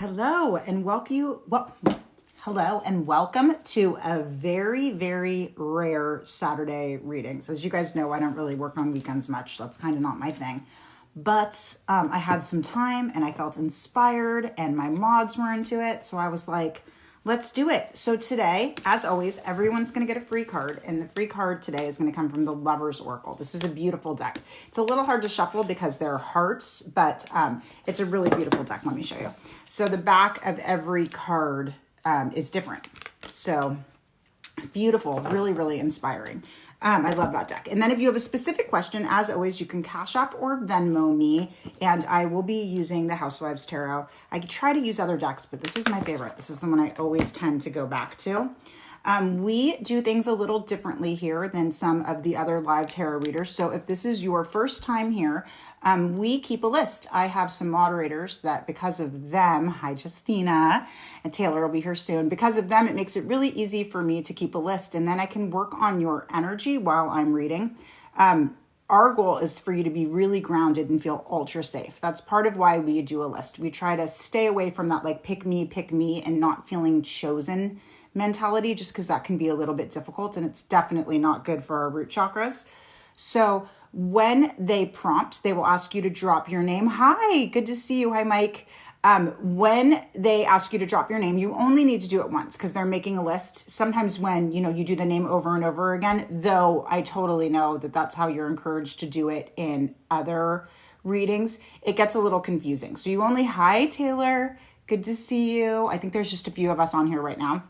Hello and welcome to a very, very rare Saturday readings. As you guys know, I don't really work on weekends much. That's kind of not my thing. But I had some time and I felt inspired and my mods were into it. So I was like, let's do it. So today, as always, everyone's going to get a free card. And the free card today is going to come from the Lover's Oracle. This is a beautiful deck. It's a little hard to shuffle because they're hearts, but it's a really beautiful deck. Let me show you. So the back of every card is different. So beautiful, really, really inspiring. I love that deck. And then if you have a specific question, as always, you can Cash App or Venmo me, and I will be using the Housewives Tarot. I try to use other decks, but this is my favorite. This is the one I always tend to go back to. We do things a little differently here than some of the other live tarot readers. So if this is your first time here, we keep a list. I have some moderators that because of them, hi Justina, and Taylor will be here soon. Because of them, it makes it really easy for me to keep a list, and then I can work on your energy while I'm reading. Our goal is for you to be really grounded and feel ultra safe. That's part of why we do a list. We try to stay away from that like pick me, and not feeling chosen mentality, just because that can be a little bit difficult and it's definitely not good for our root chakras. So when they prompt, they will ask you to drop your name. Hi, good to see you. Hi, Mike. When they ask you to drop your name, you only need to do it once because they're making a list. Sometimes when, you do the name over and over again, though I totally know that that's how you're encouraged to do it in other readings, it gets a little confusing. So you only, hi, Taylor. Good to see you. I think there's just a few of us on here right now.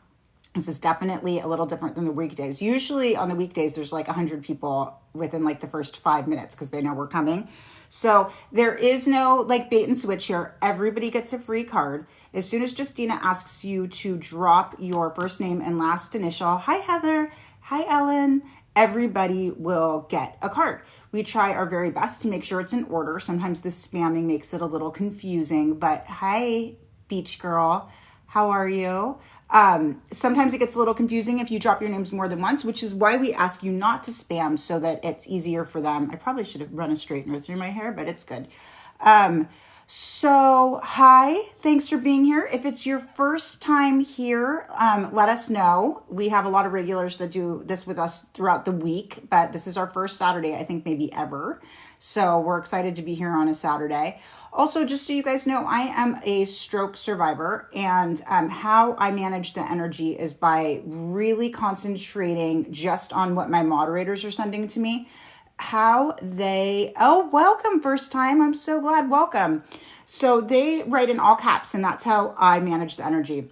This is definitely a little different than the weekdays. Usually on the weekdays, there's like 100 people within like the first 5 minutes because they know we're coming. So there is no like bait and switch here. Everybody gets a free card. As soon as Justina asks you to drop your first name and last initial, hi Heather, hi Ellen, everybody will get a card. We try our very best to make sure it's in order. Sometimes the spamming makes it a little confusing, but hi Beach Girl, how are you? Sometimes it gets a little confusing if you drop your names more than once, which is why we ask you not to spam so that it's easier for them. I probably should have run a straightener through my hair, but it's good. So hi, thanks for being here. If it's your first time here, let us know. We have a lot of regulars that do this with us throughout the week, but this is our first Saturday, I think maybe ever. So we're excited to be here on a Saturday. Also, just so you guys know, I am a stroke survivor, and how I manage the energy is by really concentrating just on what my moderators are sending to me. Welcome, first time. I'm so glad. Welcome. So they write in all caps, and that's how I manage the energy.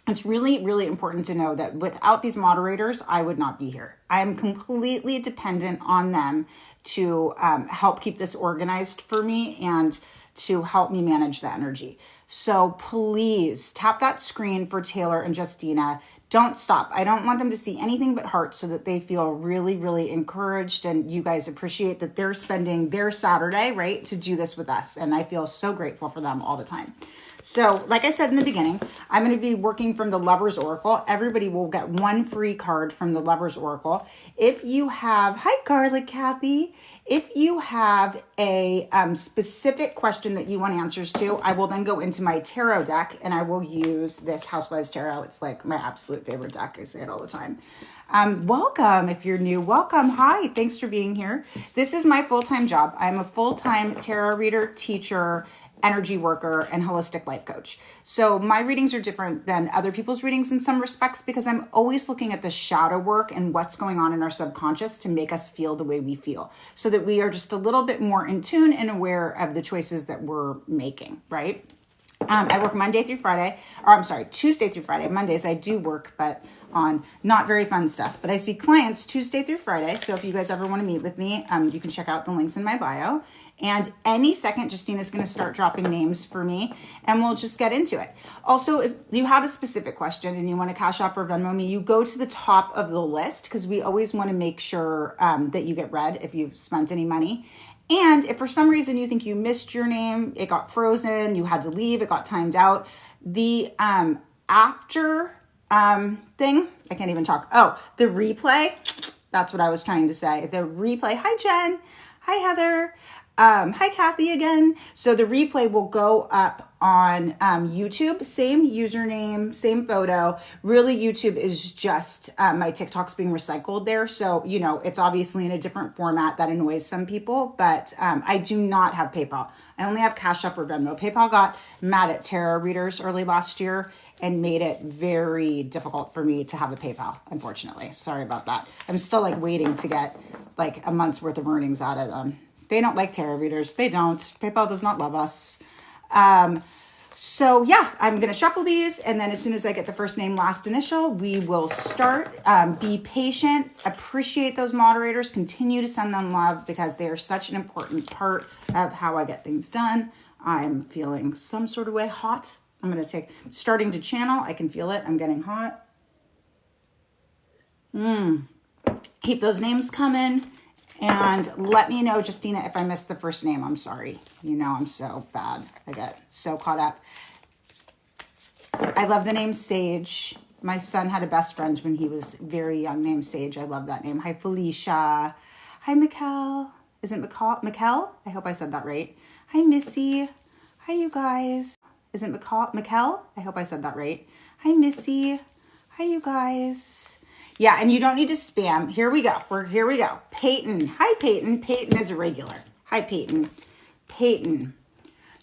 It's really, really important to know that without these moderators, I would not be here. I am completely dependent on them to help keep this organized for me and to help me manage the energy. So please tap that screen for Taylor and Justina. Don't stop. I don't want them to see anything but hearts so that they feel really, really encouraged and you guys appreciate that they're spending their Saturday, right, to do this with us. And I feel so grateful for them all the time. So like I said in the beginning, I'm going to be working from the Lover's Oracle. Everybody will get one free card from the Lover's Oracle. If you have, hi Garlic Kathy, if you have a specific question that you want answers to, I will then go into my tarot deck and I will use this Housewives Tarot. It's like my absolute favorite deck. I say it all the time. Welcome. If you're new, welcome. Hi, thanks for being here. This is my full-time job. I'm a full-time tarot reader, teacher, energy worker, and holistic life coach. So my readings are different than other people's readings in some respects because I'm always looking at the shadow work and what's going on in our subconscious to make us feel the way we feel so that we are just a little bit more in tune and aware of the choices that we're making, right? I work Tuesday through Friday. Mondays I do work, but on not very fun stuff. But I see clients Tuesday through Friday. So if you guys ever want to meet with me, you can check out the links in my bio. And any second, Justina's going to start dropping names for me and we'll just get into it. Also, if you have a specific question and you want to Cash App or Venmo me, you go to the top of the list because we always want to make sure that you get read if you've spent any money. And if for some reason you think you missed your name, it got frozen, you had to leave, it got timed out, the after thing, I can't even talk. Oh, the replay, that's what I was trying to say. The replay, hi Jen, hi Heather. Hi, Kathy again. So the replay will go up on YouTube, same username, same photo. Really, YouTube is just my TikTok's being recycled there. So, you know, it's obviously in a different format that annoys some people, but I do not have PayPal. I only have Cash App or Venmo. PayPal got mad at tarot readers early last year and made it very difficult for me to have a PayPal, unfortunately. Sorry about that. I'm still like waiting to get like a month's worth of earnings out of them. They don't like tarot readers. They don't. PayPal does not love us. So yeah, I'm going to shuffle these. And then as soon as I get the first name, last initial, we will start. Be patient, appreciate those moderators, continue to send them love because they are such an important part of how I get things done. I'm feeling some sort of way hot. I'm going to starting to channel. I can feel it. I'm getting hot. Keep those names coming. And let me know, Justina, if I missed the first name. I'm sorry. You know, I'm so bad. I get so caught up. I love the name Sage. My son had a best friend when he was very young named Sage. I love that name. Hi, Felicia. Hi, Mikkel. Is it Mikkel? I hope I said that right. Hi, Missy. Hi, you guys. Is it Mikkel? I hope I said that right. Hi, Missy. Hi, you guys. Yeah, and you don't need to spam. Here we go. Here we go. Peyton. Hi, Peyton. Peyton is a regular. Hi, Peyton. Peyton.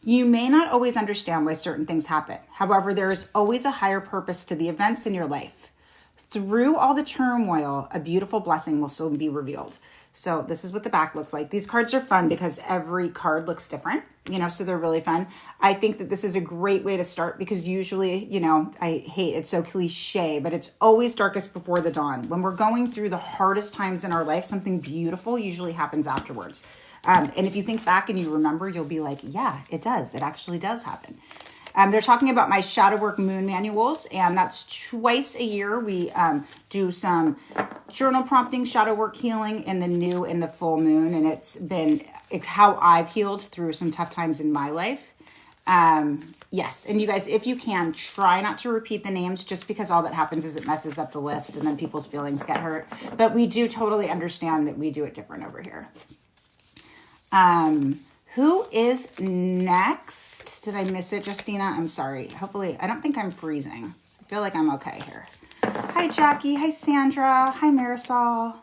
You may not always understand why certain things happen. However, there is always a higher purpose to the events in your life. Through all the turmoil, a beautiful blessing will soon be revealed. So this is what the back looks like. These cards are fun because every card looks different, you know, so they're really fun. I think that this is a great way to start because usually, you know, I hate it's so cliche, but it's always darkest before the dawn. When we're going through the hardest times in our life, something beautiful usually happens afterwards. And if you think back and you remember, you'll be like, yeah, it does. It actually does happen. They're talking about my shadow work moon manuals, and that's twice a year. We do some journal prompting, shadow work healing in the new and the full moon, and it's how I've healed through some tough times in my life. Yes, and you guys, if you can, try not to repeat the names just because all that happens is it messes up the list and then people's feelings get hurt. But we do totally understand that we do it different over here. Who is next? Did I miss it, Justina? I'm sorry. Hopefully, I don't think I'm freezing. I feel like I'm okay here. Hi, Jackie. Hi, Sandra. Hi, Marisol.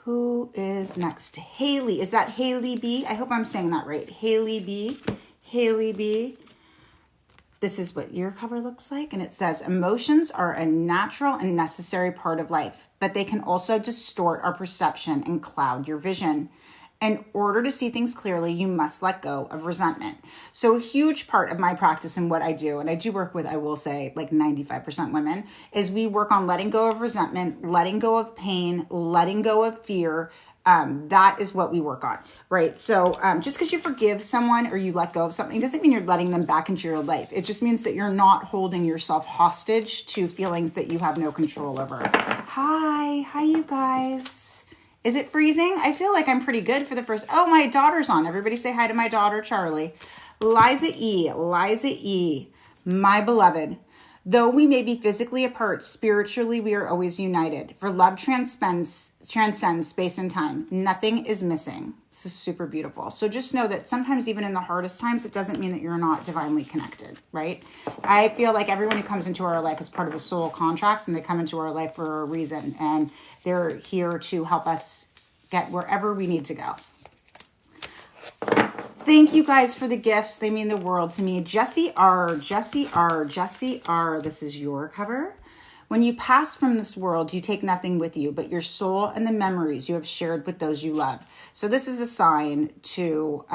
Who is next? Haley. Is that Haley B? I hope I'm saying that right. Haley B. Haley B. This is what your cover looks like. And it says, emotions are a natural and necessary part of life, but they can also distort our perception and cloud your vision. In order to see things clearly, you must let go of resentment. So a huge part of my practice and what I do, and I do work with, I will say, like 95% women, is we work on letting go of resentment, letting go of pain, letting go of fear. That is what we work on, right? So just because you forgive someone or you let go of something doesn't mean you're letting them back into your life. It just means that you're not holding yourself hostage to feelings that you have no control over. Hi, you guys. Is it freezing? I feel like I'm pretty good for the first. Oh, my daughter's on. Everybody say hi to my daughter, Charlie. Liza E, my beloved. Though we may be physically apart, spiritually we are always united. For love transcends space and time. Nothing is missing. This is super beautiful. So just know that sometimes even in the hardest times, it doesn't mean that you're not divinely connected, right? I feel like everyone who comes into our life is part of a soul contract, and they come into our life for a reason, and they're here to help us get wherever we need to go. Thank you guys for the gifts. They mean the world to me. Jessie R. This is your cover. When you pass from this world, you take nothing with you, but your soul and the memories you have shared with those you love. So this is a sign to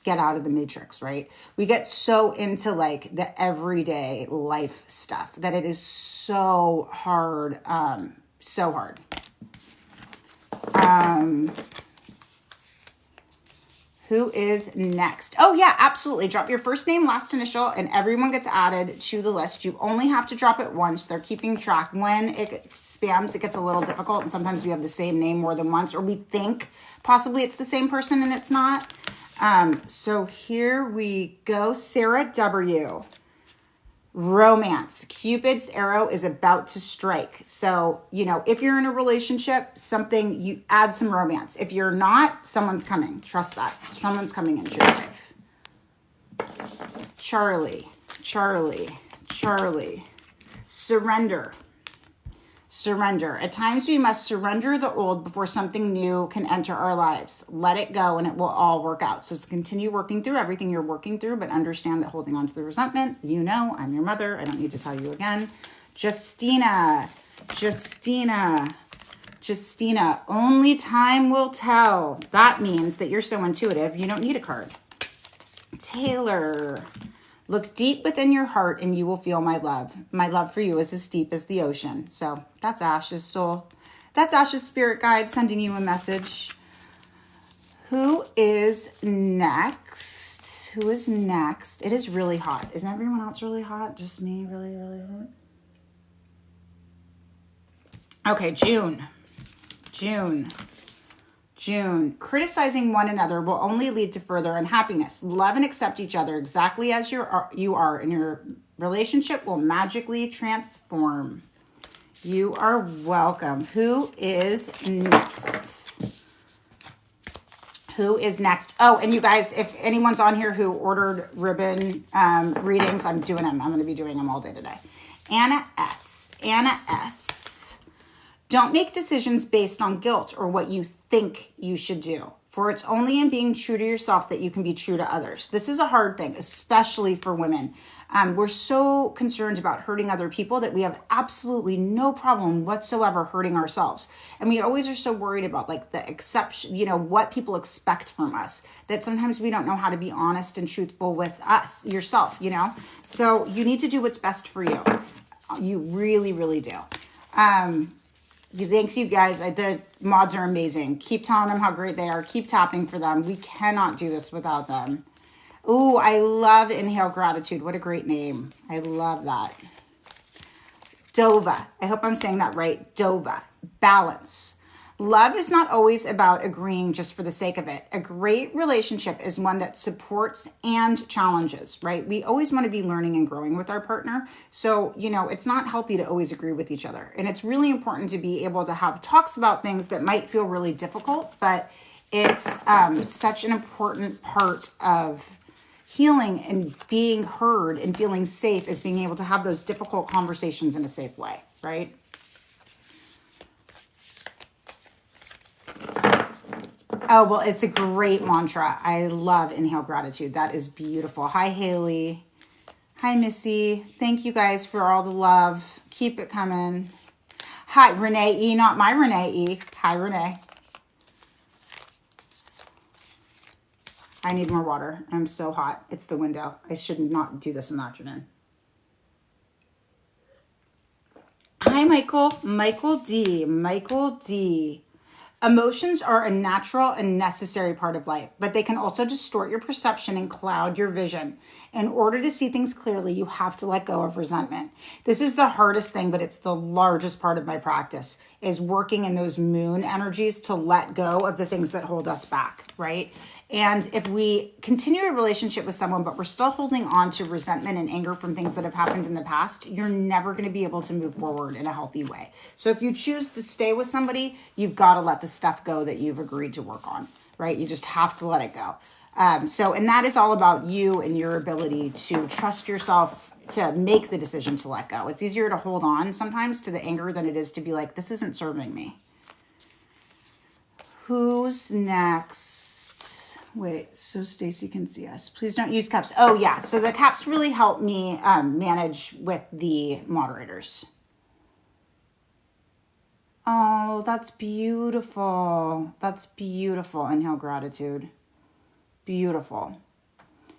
get out of the matrix, right? We get so into like the everyday life stuff that it is so hard, so hard. Who is next? Oh yeah, absolutely. Drop your first name, last initial, and everyone gets added to the list. You only have to drop it once. They're keeping track. When it spams, it gets a little difficult, and sometimes we have the same name more than once, or we think possibly it's the same person and it's not. So here we go. Sarah W. Romance. Cupid's arrow is about to strike. So, you know, if you're in a relationship, you add some romance. If you're not, someone's coming. Trust that. Someone's coming into your life. Charlie, Charlie, Charlie. Surrender. Surrender. At times we must surrender the old before something new can enter our lives. Let it go and it will all work out. So continue working through everything you're working through, but understand that holding on to the resentment, you know, I'm your mother. I don't need to tell you again. Justina, Justina, Justina, only time will tell. That means that you're so intuitive, you don't need a card. Taylor, look deep within your heart and you will feel my love. My love for you is as deep as the ocean. So that's Ash's soul. That's Ash's spirit guide sending you a message. Who is next? Who is next? It is really hot. Isn't everyone else really hot? Just me really, really hot? Okay, June. Criticizing one another will only lead to further unhappiness. Love and accept each other exactly as you are, and your relationship will magically transform. You are welcome. Who is next? Who is next? Oh, and you guys, if anyone's on here who ordered ribbon readings, I'm doing them. I'm going to be doing them all day today. Anna S. Anna S. Don't make decisions based on guilt or what you think you should do, for it's only in being true to yourself that you can be true to others. This is a hard thing, especially for women. We're so concerned about hurting other people that we have absolutely no problem whatsoever hurting ourselves. And we always are so worried about like the exception, you know, what people expect from us, that sometimes we don't know how to be honest and truthful with us, yourself, you know? So you need to do what's best for you. You really, really do. Thanks, you guys. The mods are amazing. Keep telling them how great they are. Keep tapping for them. We cannot do this without them. Ooh, I love Inhale Gratitude. What a great name. I love that. Dova. I hope I'm saying that right. Dova. Balance. Love is not always about agreeing just for the sake of it. A great relationship is one that supports and challenges, right? We always want to be learning and growing with our partner. So, you know, it's not healthy to always agree with each other. And it's really important to be able to have talks about things that might feel really difficult, but it's such an important part of healing and being heard and feeling safe is being able to have those difficult conversations in a safe way, right? Oh, well, it's a great mantra. I love Inhale Gratitude. That is beautiful. Hi, Haley. Hi, Missy. Thank you guys for all the love. Keep it coming. Hi, Renee E. Not my Renee E. Hi, Renee. I need more water. I'm so hot. It's the window. I should not do this in the afternoon. Hi, Michael. Michael D. Michael D. Emotions are a natural and necessary part of life, but they can also distort your perception and cloud your vision. In order to see things clearly, you have to let go of resentment. This is the hardest thing, but it's the largest part of my practice, is working in those moon energies to let go of the things that hold us back, right? And if we continue a relationship with someone, but we're still holding on to resentment and anger from things that have happened in the past, you're never going to be able to move forward in a healthy way. So if you choose to stay with somebody, you've got to let the stuff go that you've agreed to work on, right? You just have to let it go. And that is all about you and your ability to trust yourself to make the decision to let go. It's easier to hold on sometimes to the anger than it is to be like, this isn't serving me. Who's next? Wait, so Stacy can see us. Please don't use caps. Oh yeah, so the caps really help me manage with the moderators. Oh, that's beautiful. That's beautiful. Inhale Gratitude. Beautiful.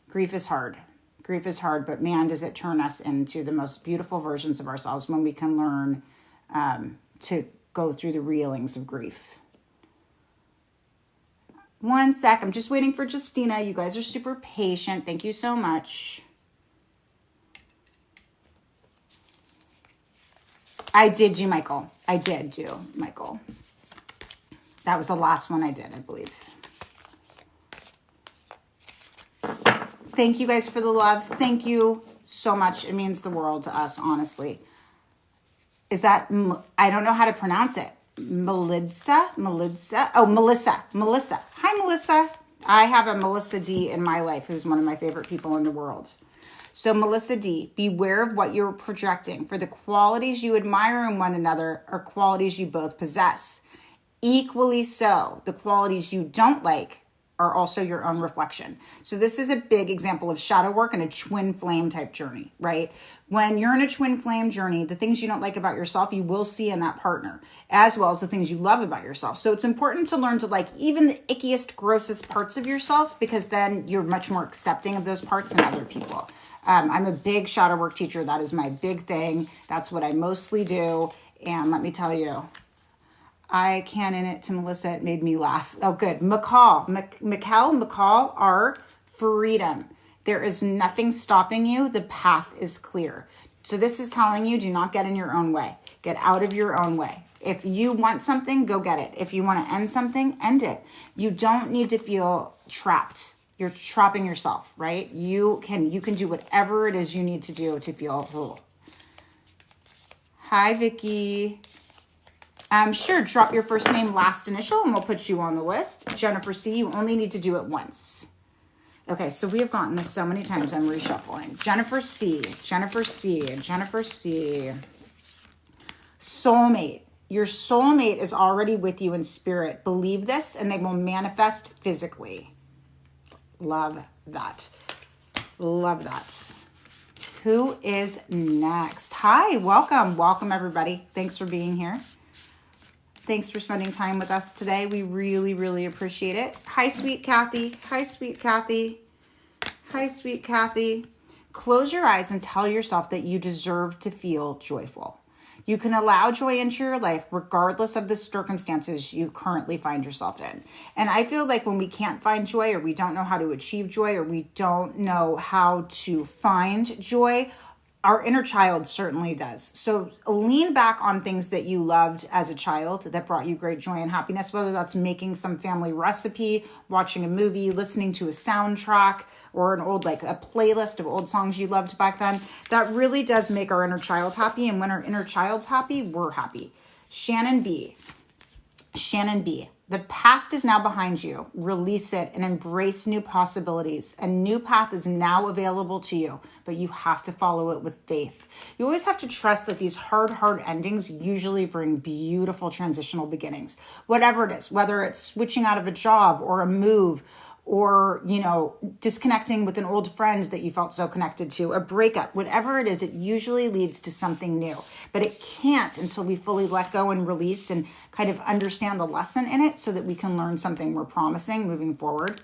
Grief is hard. Grief is hard, but man, does it turn us into the most beautiful versions of ourselves when we can learn to go through the reelings of grief. One sec. I'm just waiting for Justina. You guys are super patient. Thank you so much. I did do Michael. I did do Michael. That was the last one I did, I believe. Thank you guys for the love. Thank you so much. It means the world to us, honestly. Is that, I don't know how to pronounce it. Melissa? Oh, Melissa. Hi, Melissa. I have a Melissa D in my life who's one of my favorite people in the world. So Melissa D, beware of what you're projecting, for the qualities you admire in one another are qualities you both possess. Equally so, the qualities you don't like are also your own reflection. So this is a big example of shadow work and a twin flame type journey, right? When you're in a twin flame journey, the things you don't like about yourself, you will see in that partner, as well as the things you love about yourself. So it's important to learn to like even the ickiest, grossest parts of yourself, because then you're much more accepting of those parts in other people. I'm a big shadow work teacher. That is my big thing. That's what I mostly do. And let me tell you, I canon it to Melissa. It made me laugh. Oh, good. McCall, R, freedom. There is nothing stopping you. The path is clear. So this is telling you, do not get in your own way. Get out of your own way. If you want something, go get it. If you want to end something, end it. You don't need to feel trapped. You're trapping yourself, right? You can do whatever it is you need to do to feel whole. Hi, Vicky. Sure, drop your first name, last initial, and we'll put you on the list. Jennifer C, you only need to do it once. Okay, so we have gotten this so many times, I'm reshuffling. Jennifer C, Jennifer C, Jennifer C. Soulmate. Your soulmate is already with you in spirit. Believe this, and they will manifest physically. Love that. Love that. Who is next? Hi, welcome. Welcome, everybody. Thanks for being here. Thanks for spending time with us today. We really, really appreciate it. Hi, sweet Kathy. Hi, sweet Kathy. Hi, sweet Kathy. Close your eyes and tell yourself that you deserve to feel joyful. You can allow joy into your life regardless of the circumstances you currently find yourself in. And I feel like when we can't find joy, or we don't know how to achieve joy, or we don't know how to find joy, our inner child certainly does. So lean back on things that you loved as a child that brought you great joy and happiness, whether that's making some family recipe, watching a movie, listening to a soundtrack, or an old, like a playlist of old songs you loved back then. That really does make our inner child happy. And when our inner child's happy, we're happy. Shannon B. The past is now behind you. Release it and embrace new possibilities. A new path is now available to you, but you have to follow it with faith. You always have to trust that these hard endings usually bring beautiful transitional beginnings. Whatever it is, whether it's switching out of a job or a move, or, disconnecting with an old friend that you felt so connected to, a breakup, whatever it is, it usually leads to something new. But it can't until we fully let go and release and kind of understand the lesson in it so that we can learn something more promising moving forward.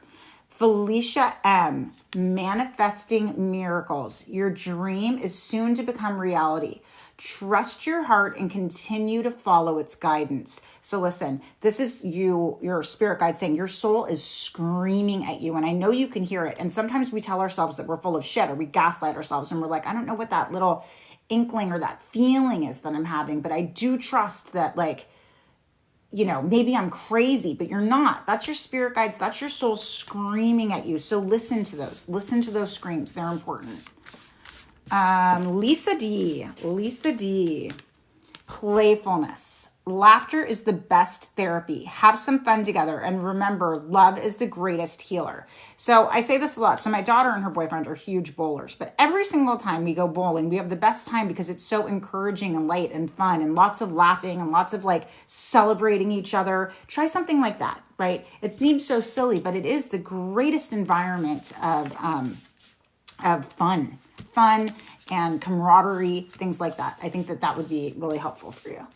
Felicia M, manifesting miracles. Your dream is soon to become reality. Trust your heart and continue to follow its guidance. So listen, this is your spirit guide saying your soul is screaming at you. And I know you can hear it. And sometimes we tell ourselves that we're full of shit, or we gaslight ourselves and we're like, I don't know what that little inkling or that feeling is that I'm having, but I do trust that, like, maybe I'm crazy, but you're not. That's your spirit guides. That's your soul screaming at you. So listen to those. Listen to those screams. They're important. Lisa D. Playfulness. Laughter is the best therapy. Have some fun together. And remember, love is the greatest healer. So I say this a lot. So my daughter and her boyfriend are huge bowlers, but every single time we go bowling, we have the best time because it's so encouraging and light and fun and lots of laughing and lots of like celebrating each other. Try something like that, right? It seems so silly, but it is the greatest environment of fun and camaraderie, things like that. I think that would be really helpful for you.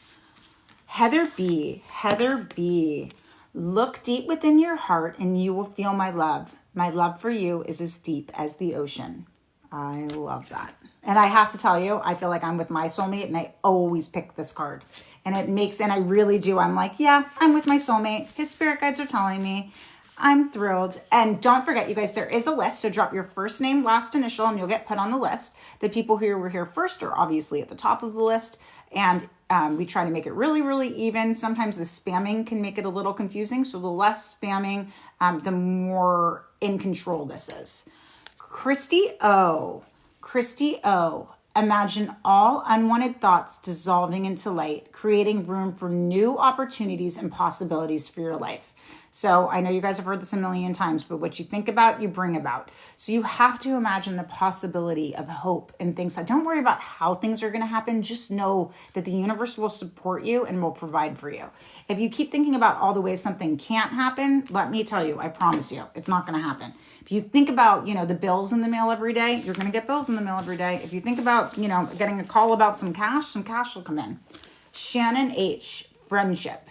Heather B, look deep within your heart and you will feel my love. My love for you is as deep as the ocean. I love that. And I have to tell you, I feel like I'm with my soulmate and I always pick this card. And I really do. I'm like, yeah, I'm with my soulmate. His spirit guides are telling me. I'm thrilled. And don't forget, you guys, there is a list. So drop your first name, last initial, and you'll get put on the list. The people who were here first are obviously at the top of the list. And we try to make it really, really even. Sometimes the spamming can make it a little confusing. So the less spamming, the more in control this is. Christy O. Imagine all unwanted thoughts dissolving into light, creating room for new opportunities and possibilities for your life. So I know you guys have heard this a million times, but what you think about, you bring about. So you have to imagine the possibility of hope and things. Don't worry about how things are going to happen. Just know that the universe will support you and will provide for you. If you keep thinking about all the ways something can't happen, let me tell you, I promise you, it's not going to happen. If you think about, the bills in the mail every day, you're going to get bills in the mail every day. If you think about, getting a call about some cash will come in. Shannon H., friendship.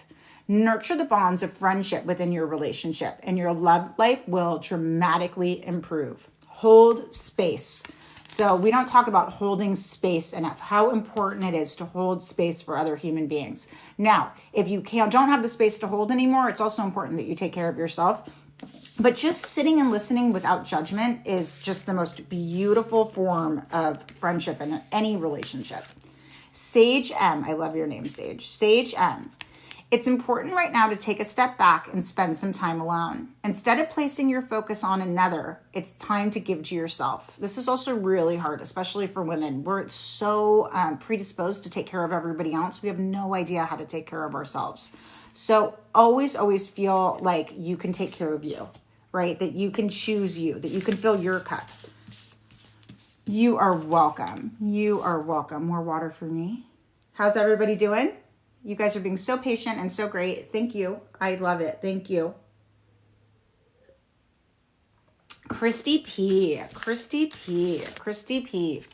Nurture the bonds of friendship within your relationship, and your love life will dramatically improve. Hold space. So we don't talk about holding space enough, how important it is to hold space for other human beings. Now, if you don't have the space to hold anymore, it's also important that you take care of yourself. But just sitting and listening without judgment is just the most beautiful form of friendship in any relationship. Sage M, I love your name, Sage. Sage M. It's important right now to take a step back and spend some time alone. Instead of placing your focus on another, it's time to give to yourself. This is also really hard, especially for women. We're so predisposed to take care of everybody else. We have no idea how to take care of ourselves. So always feel like you can take care of you, right? That you can choose you, that you can fill your cup. You are welcome. You are welcome. More water for me. How's everybody doing? You guys are being so patient and so great. Thank you. I love it. Thank you. Christy P.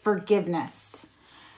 Forgiveness.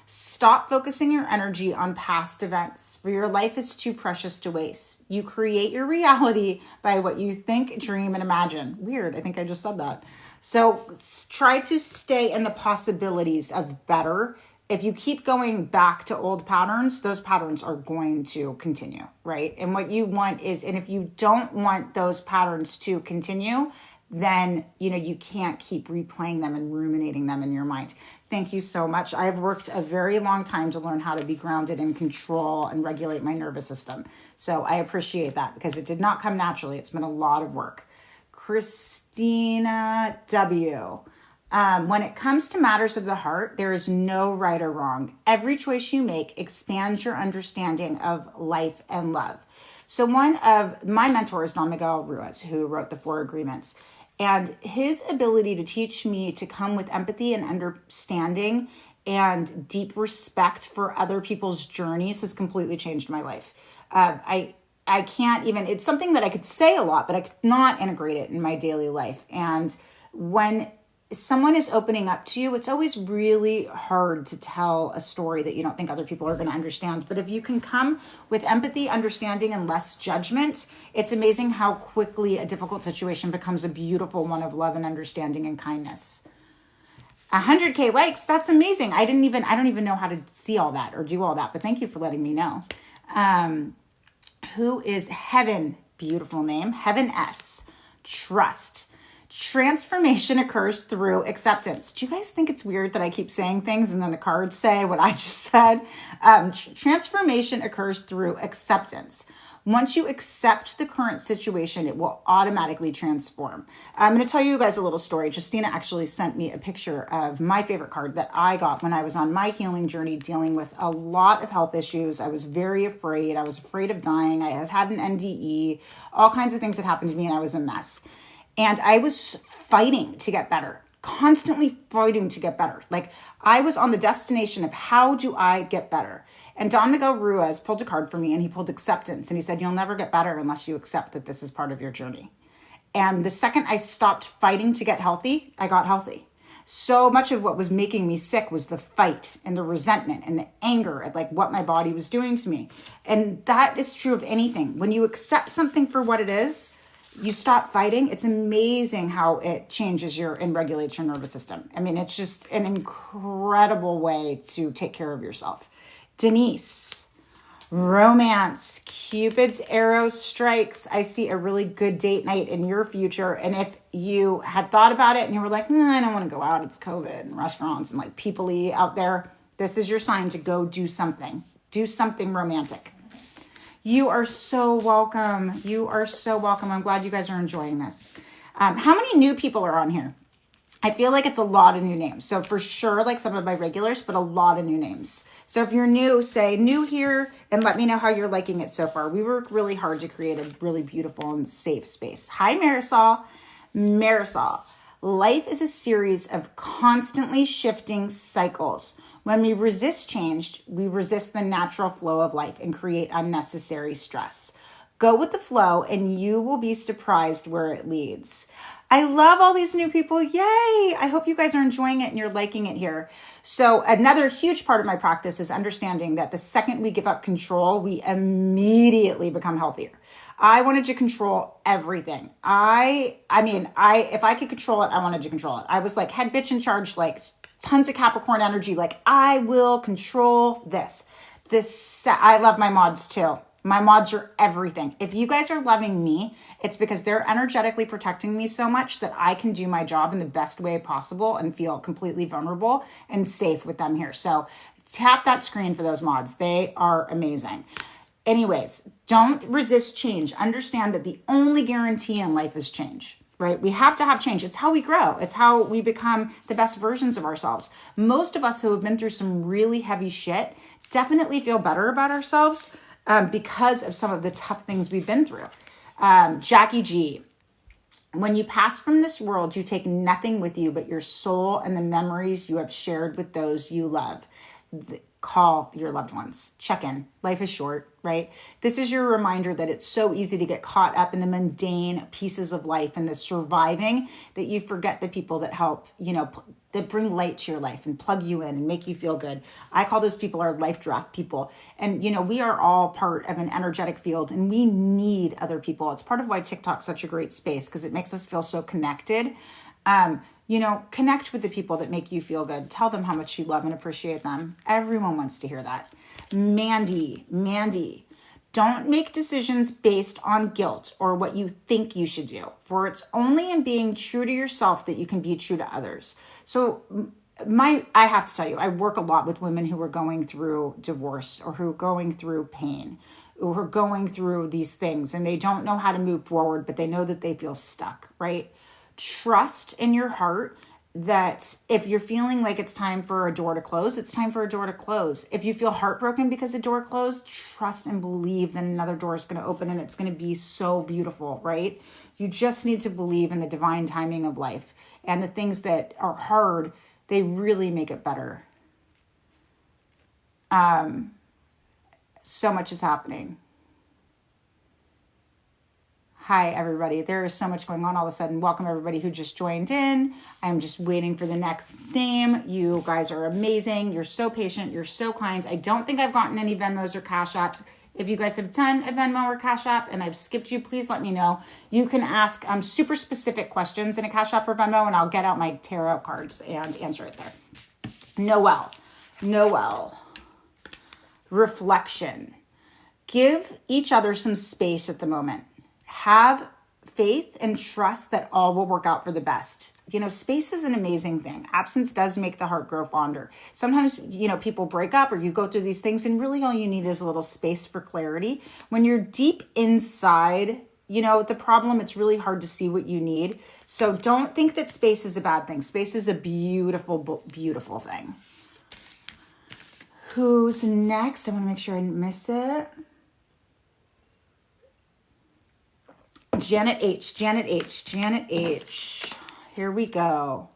Stop focusing your energy on past events, for your life is too precious to waste. You create your reality by what you think, dream, and imagine. Weird. I think I just said that. So try to stay in the possibilities of better. If you keep going back to old patterns, those patterns are going to continue, right? And what you want is, and if you don't want those patterns to continue, then, you can't keep replaying them and ruminating them in your mind. Thank you so much. I've worked a very long time to learn how to be grounded and control and regulate my nervous system. So I appreciate that because it did not come naturally. It's been a lot of work. Christina W. When it comes to matters of the heart, there is no right or wrong. Every choice you make expands your understanding of life and love. So one of my mentors, Don Miguel Ruiz, who wrote the 4 Agreements, and his ability to teach me to come with empathy and understanding and deep respect for other people's journeys has completely changed my life. I can't even, it's something that I could say a lot, but I could not integrate it in my daily life. And when someone is opening up to you, it's always really hard to tell a story that you don't think other people are going to understand. But if you can come with empathy, understanding, and less judgment, it's amazing how quickly a difficult situation becomes a beautiful one of love and understanding and kindness. 100K likes, that's amazing. I don't even know how to see all that or do all that, but thank you for letting me know. Who is Heaven? Beautiful name. Heaven S. Trust. Transformation occurs through acceptance. Do you guys think it's weird that I keep saying things and then the cards say what I just said? Transformation occurs through acceptance. Once you accept the current situation, it will automatically transform. I'm going to tell you guys a little story. Justina actually sent me a picture of my favorite card that I got when I was on my healing journey dealing with a lot of health issues. I was very afraid. I was afraid of dying. I had had an NDE. All kinds of things had happened to me and I was a mess. And I was fighting to get better, constantly fighting to get better. Like I was on the destination of how do I get better? And Don Miguel Ruiz pulled a card for me and he pulled acceptance. And he said, you'll never get better unless you accept that this is part of your journey. And the second I stopped fighting to get healthy, I got healthy. So much of what was making me sick was the fight and the resentment and the anger at like what my body was doing to me. And that is true of anything. When you accept something for what it is, you stop fighting. It's amazing how it changes and regulates your nervous system. I mean, it's just an incredible way to take care of yourself. Denise, romance, Cupid's arrow strikes. I see a really good date night in your future. And if you had thought about it and you were like, I don't want to go out, it's COVID and restaurants and like people-y out there, this is your sign to go do something. Do something romantic. You are so welcome. You are so welcome. I'm glad you guys are enjoying this. How many new people are on here? I feel like it's a lot of new names. So for sure, like some of my regulars, but a lot of new names. So if you're new, say new here and let me know how you're liking it so far. We work really hard to create a really beautiful and safe space. Hi, Marisol. Marisol, life is a series of constantly shifting cycles. When we resist change, we resist the natural flow of life and create unnecessary stress. Go with the flow and you will be surprised where it leads. I love all these new people. Yay. I hope you guys are enjoying it and you're liking it here. So another huge part of my practice is understanding that the second we give up control, we immediately become healthier. I wanted to control everything. If I could control it, I wanted to control it. I was like head bitch in charge, like tons of Capricorn energy. Like I will control this. I love my mods too. My mods are everything. If you guys are loving me, it's because they're energetically protecting me so much that I can do my job in the best way possible and feel completely vulnerable and safe with them here. So tap that screen for those mods. They are amazing. Anyways, don't resist change. Understand that the only guarantee in life is change, right? We have to have change. It's how we grow. It's how we become the best versions of ourselves. Most of us who have been through some really heavy shit definitely feel better about ourselves because of some of the tough things we've been through. Jackie G, when you pass from this world, you take nothing with you but your soul and the memories you have shared with those you love. Call your loved ones. Check in. Life is short, right? This is your reminder that it's so easy to get caught up in the mundane pieces of life and the surviving that you forget the people that help, that bring light to your life and plug you in and make you feel good. I call those people our life draft people. And, we are all part of an energetic field and we need other people. It's part of why TikTok's such a great space because it makes us feel so connected. Connect with the people that make you feel good. Tell them how much you love and appreciate them. Everyone wants to hear that. Mandy, don't make decisions based on guilt or what you think you should do, for it's only in being true to yourself that you can be true to others. So I have to tell you, I work a lot with women who are going through divorce or who are going through pain, who are going through these things and they don't know how to move forward, but they know that they feel stuck, right? Trust in your heart that if you're feeling like it's time for a door to close, it's time for a door to close. If you feel heartbroken because a door closed, trust and believe that another door is going to open and it's going to be so beautiful, right? You just need to believe in the divine timing of life. And the things that are hard, they really make it better. So much is happening. Hi, everybody. There is so much going on all of a sudden. Welcome, everybody who just joined in. I'm just waiting for the next name. You guys are amazing. You're so patient. You're so kind. I don't think I've gotten any Venmos or Cash Apps. If you guys have done a Venmo or Cash App and I've skipped you, please let me know. You can ask super specific questions in a Cash App or Venmo, and I'll get out my tarot cards and answer it there. Noel. Reflection. Give each other some space at the moment. Have faith and trust that all will work out for the best. Space is an amazing thing. Absence does make the heart grow fonder. Sometimes, people break up or you go through these things and really all you need is a little space for clarity. When you're deep inside, the problem, it's really hard to see what you need. So don't think that space is a bad thing. Space is a beautiful, beautiful thing. Who's next? I want to make sure I didn't miss it. Janet H. Here we go.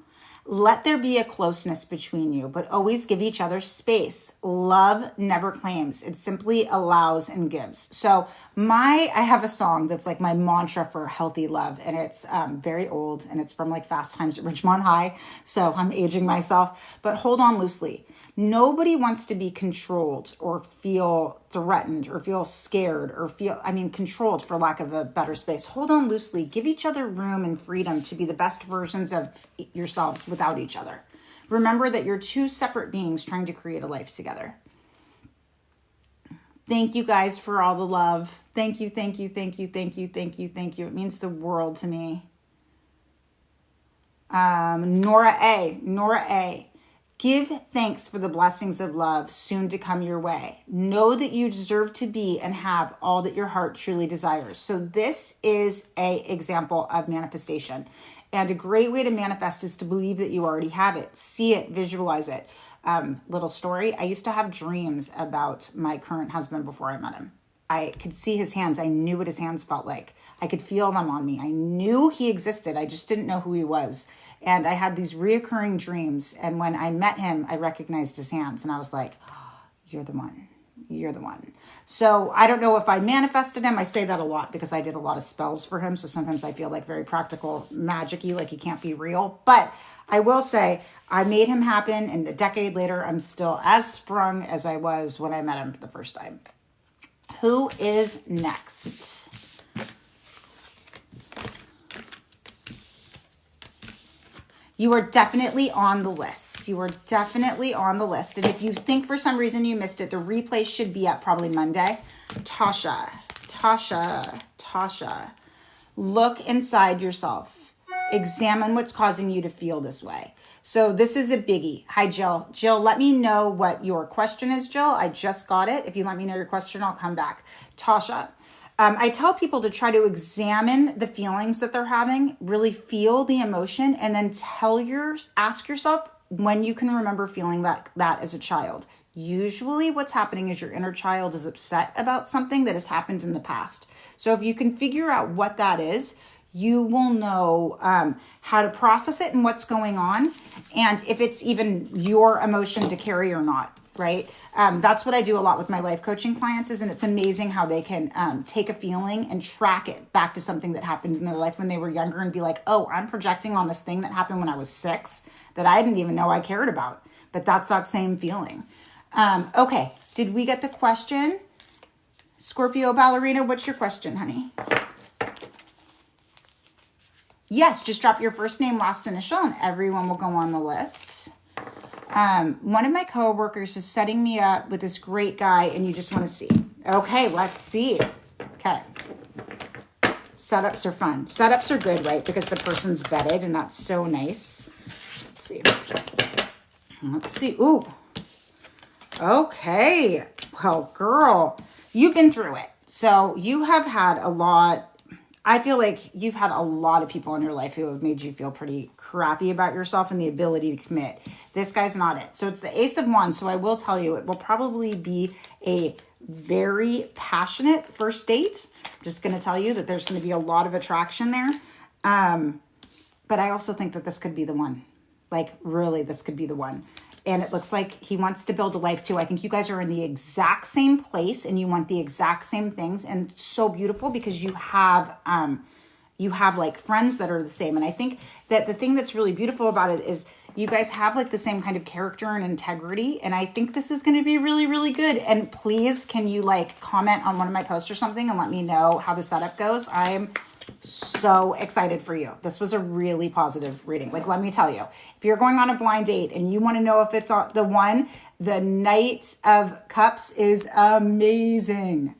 Let there be a closeness between you, but always give each other space. Love never claims. It simply allows and gives. So I have a song that's like my mantra for healthy love, and it's very old, and it's from like Fast Times at Ridgemont High. So I'm aging myself, but hold on loosely. Nobody wants to be controlled or feel threatened or feel scared or controlled, for lack of a better space. Hold on loosely. Give each other room and freedom to be the best versions of yourselves without each other. Remember that you're two separate beings trying to create a life together. Thank you guys for all the love. Thank you. It means the world to me. Nora A. Give thanks for the blessings of love soon to come your way. Know that you deserve to be and have all that your heart truly desires. So this is an example of manifestation. And a great way to manifest is to believe that you already have it, see it, visualize it. Little story. I used to have dreams about my current husband before I met him. I could see his hands. I knew what his hands felt like. I could feel them on me. I knew he existed. I just didn't know who he was. And I had these reoccurring dreams. And when I met him, I recognized his hands. And I was like, oh, you're the one. You're the one. So I don't know if I manifested him. I say that a lot because I did a lot of spells for him. So sometimes I feel like very practical, magic-y, like he can't be real. But I will say I made him happen. And a decade later, I'm still as sprung as I was when I met him for the first time. Who is next? You are definitely on the list. You are definitely on the list. And if you think for some reason you missed it, the replay should be up probably Monday. Tasha. Look inside yourself. Examine what's causing you to feel this way. So this is a biggie. Hi, Jill. Jill, let me know what your question is, Jill. I just got it. If you let me know your question, I'll come back. Tasha, I tell people to try to examine the feelings that they're having, really feel the emotion, and then ask yourself when you can remember feeling that as a child. Usually what's happening is your inner child is upset about something that has happened in the past. So if you can figure out what that is, you will know how to process it and what's going on, and if it's even your emotion to carry or not, right? That's what I do a lot with my life coaching clients and it's amazing how they can take a feeling and track it back to something that happened in their life when they were younger and be like, oh, I'm projecting on this thing that happened when I was 6 that I didn't even know I cared about, but that's that same feeling. Okay, did we get the question? Scorpio ballerina, what's your question, honey? Yes, just drop your first name, last initial, and everyone will go on the list. One of my coworkers is setting me up with this great guy, and you just want to see. Okay, let's see. Okay. Setups are fun. Setups are good, right? Because the person's vetted, and that's so nice. Let's see. Let's see. Ooh. Okay. Well, girl, you've been through it. So you have had a lot. I feel like you've had a lot of people in your life who have made you feel pretty crappy about yourself and the ability to commit. This guy's not it. So it's the Ace of Wands. So I will tell you, it will probably be a very passionate first date. I'm just going to tell you that there's going to be a lot of attraction there. But I also think that this could be the one. Like, really, this could be the one. And it looks like he wants to build a life too. I think you guys are in the exact same place and you want the exact same things. And it's so beautiful because you have like friends that are the same. And I think that the thing that's really beautiful about it is you guys have like the same kind of character and integrity. And I think this is going to be really, really good. And please, can you like comment on one of my posts or something and let me know how the setup goes? I'm so excited for you. This was a really positive reading. Like, let me tell you, if you're going on a blind date and you want to know if it's the one, the Knight of Cups is amazing.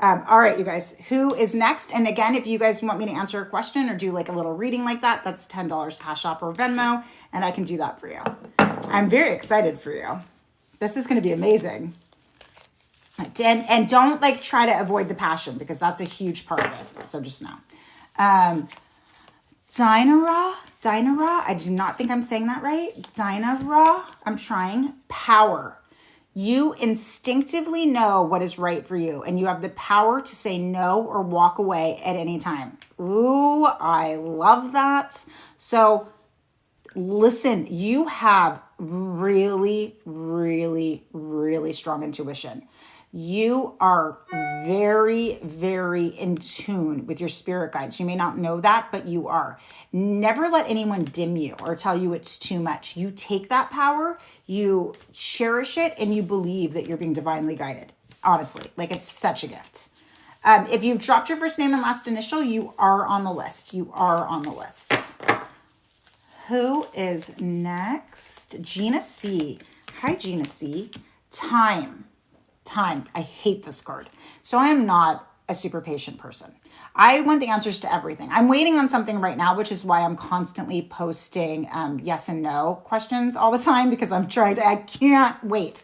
All right, you guys, who is next? And again, if you guys want me to answer a question or do like a little reading like that, that's $10 Cash App or Venmo, and I can do that for you. I'm very excited for you. This is going to be amazing. And don't like try to avoid the passion because that's a huge part of it. So just know. Dinara, I do not think I'm saying that right. Dinara, I'm trying. Power. You instinctively know what is right for you, and you have the power to say no or walk away at any time. Ooh, I love that. So listen, you have really, really, really strong intuition. You are very, very in tune with your spirit guides. You may not know that, but you are. Never let anyone dim you or tell you it's too much. You take that power, you cherish it, and you believe that you're being divinely guided. Honestly, like it's such a gift. If you've dropped your first name and last initial, you are on the list. You are on the list. Who is next? Gina C. Hi, Gina C. Time. I hate this card. So I am not a super patient person. I want the answers to everything. I'm waiting on something right now, which is why I'm constantly posting yes and no questions all the time because I can't wait.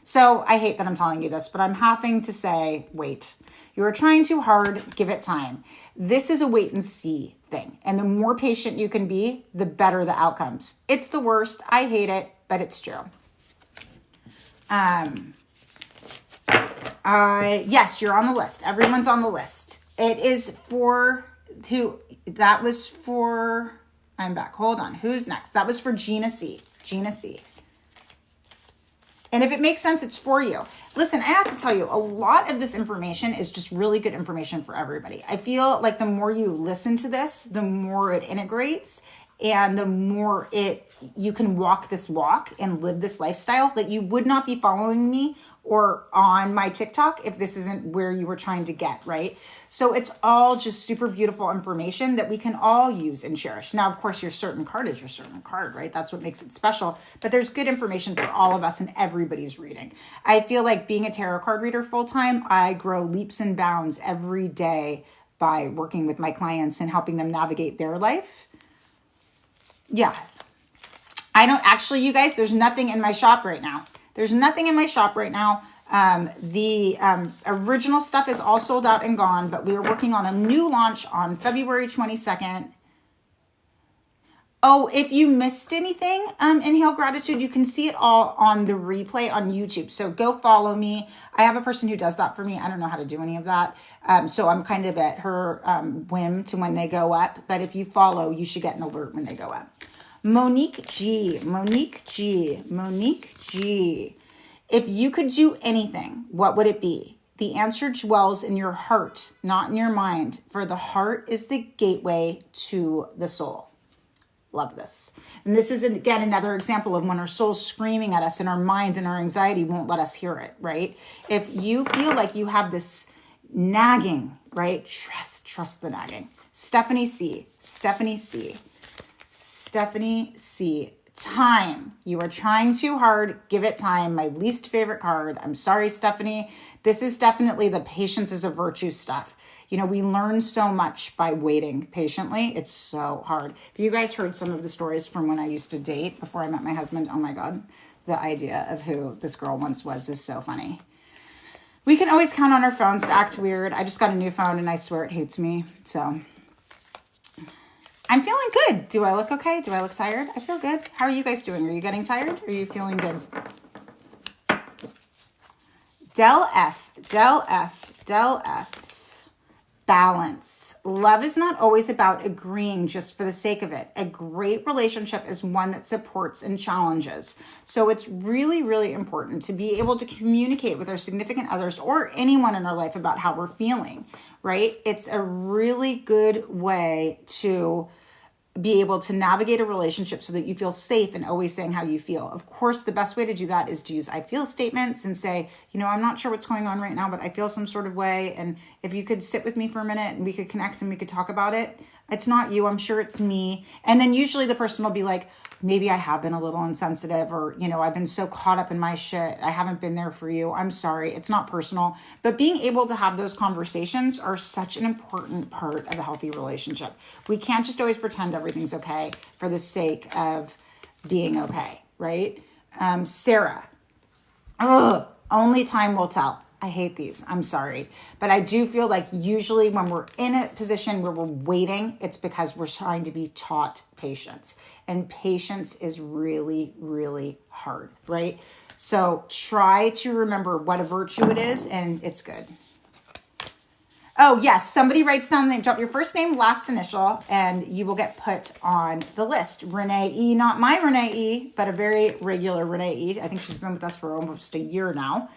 So I hate that I'm telling you this, but I'm having to say, wait. You are trying too hard. Give it time. This is a wait and see thing. And the more patient you can be, the better the outcomes. It's the worst. I hate it, but it's true. Yes, you're on the list. Everyone's on the list. It is for who? That was for, I'm back. Hold on. Who's next? That was for Gina C. Gina C. And if it makes sense, it's for you. Listen, I have to tell you, a lot of this information is just really good information for everybody. I feel like the more you listen to this, the more it integrates and the more you can walk this walk and live this lifestyle. That you would not be following me or on my TikTok if this isn't where you were trying to get, right? So it's all just super beautiful information that we can all use and cherish. Now, of course, your certain card is your certain card, right? That's what makes it special. But there's good information for all of us and everybody's reading. I feel like being a tarot card reader full-time, I grow leaps and bounds every day by working with my clients and helping them navigate their life. Yeah. I don't actually, you guys, there's nothing in my shop right now. There's nothing in my shop right now. The original stuff is all sold out and gone, but we are working on a new launch on February 22nd. Oh, if you missed anything, Inhale Gratitude, you can see it all on the replay on YouTube. So go follow me. I have a person who does that for me. I don't know how to do any of that. So I'm kind of at her whim to when they go up. But if you follow, you should get an alert when they go up. Monique G. Monique G. Monique G. If you could do anything, what would it be? The answer dwells in your heart, not in your mind. For the heart is the gateway to the soul. Love this. And this is, again, another example of when our soul's screaming at us and our mind and our anxiety won't let us hear it, right? If you feel like you have this nagging, right? Trust the nagging. Stephanie C. Stephanie C. Stephanie C. Time. You are trying too hard. Give it time. My least favorite card. I'm sorry, Stephanie. This is definitely the patience is a virtue stuff. You know, we learn so much by waiting patiently. It's so hard. If you guys heard some of the stories from when I used to date before I met my husband, oh my God, the idea of who this girl once was is so funny. We can always count on our phones to act weird. I just got a new phone and I swear it hates me. So I'm feeling good. Do I look okay? Do I look tired? I feel good. How are you guys doing? Are you getting tired? Are you feeling good? Del F. Del F. Del F. Balance. Love is not always about agreeing just for the sake of it. A great relationship is one that supports and challenges. So it's really, really important to be able to communicate with our significant others or anyone in our life about how we're feeling, right? It's a really good way to be able to navigate a relationship so that you feel safe and always saying how you feel. Of course, the best way to do that is to use I feel statements and say, you know, I'm not sure what's going on right now, but I feel some sort of way. And if you could sit with me for a minute and we could connect and we could talk about it. It's not you, I'm sure it's me. And then usually the person will be like, maybe I have been a little insensitive, or, you know, I've been so caught up in my shit. I haven't been there for you. I'm sorry. It's not personal. But being able to have those conversations are such an important part of a healthy relationship. We can't just always pretend everything's okay for the sake of being okay, right? Sarah, only time will tell. I hate these. I'm sorry. But I do feel like usually when we're in a position where we're waiting, it's because we're trying to be taught patience. And patience is really, really hard, right? So try to remember what a virtue it is, and it's good. Oh, yes. Somebody writes down the name. Drop your first name, last initial, and you will get put on the list. Renee E. Not my Renee E., but a very regular Renee E. I think she's been with us for almost a year now.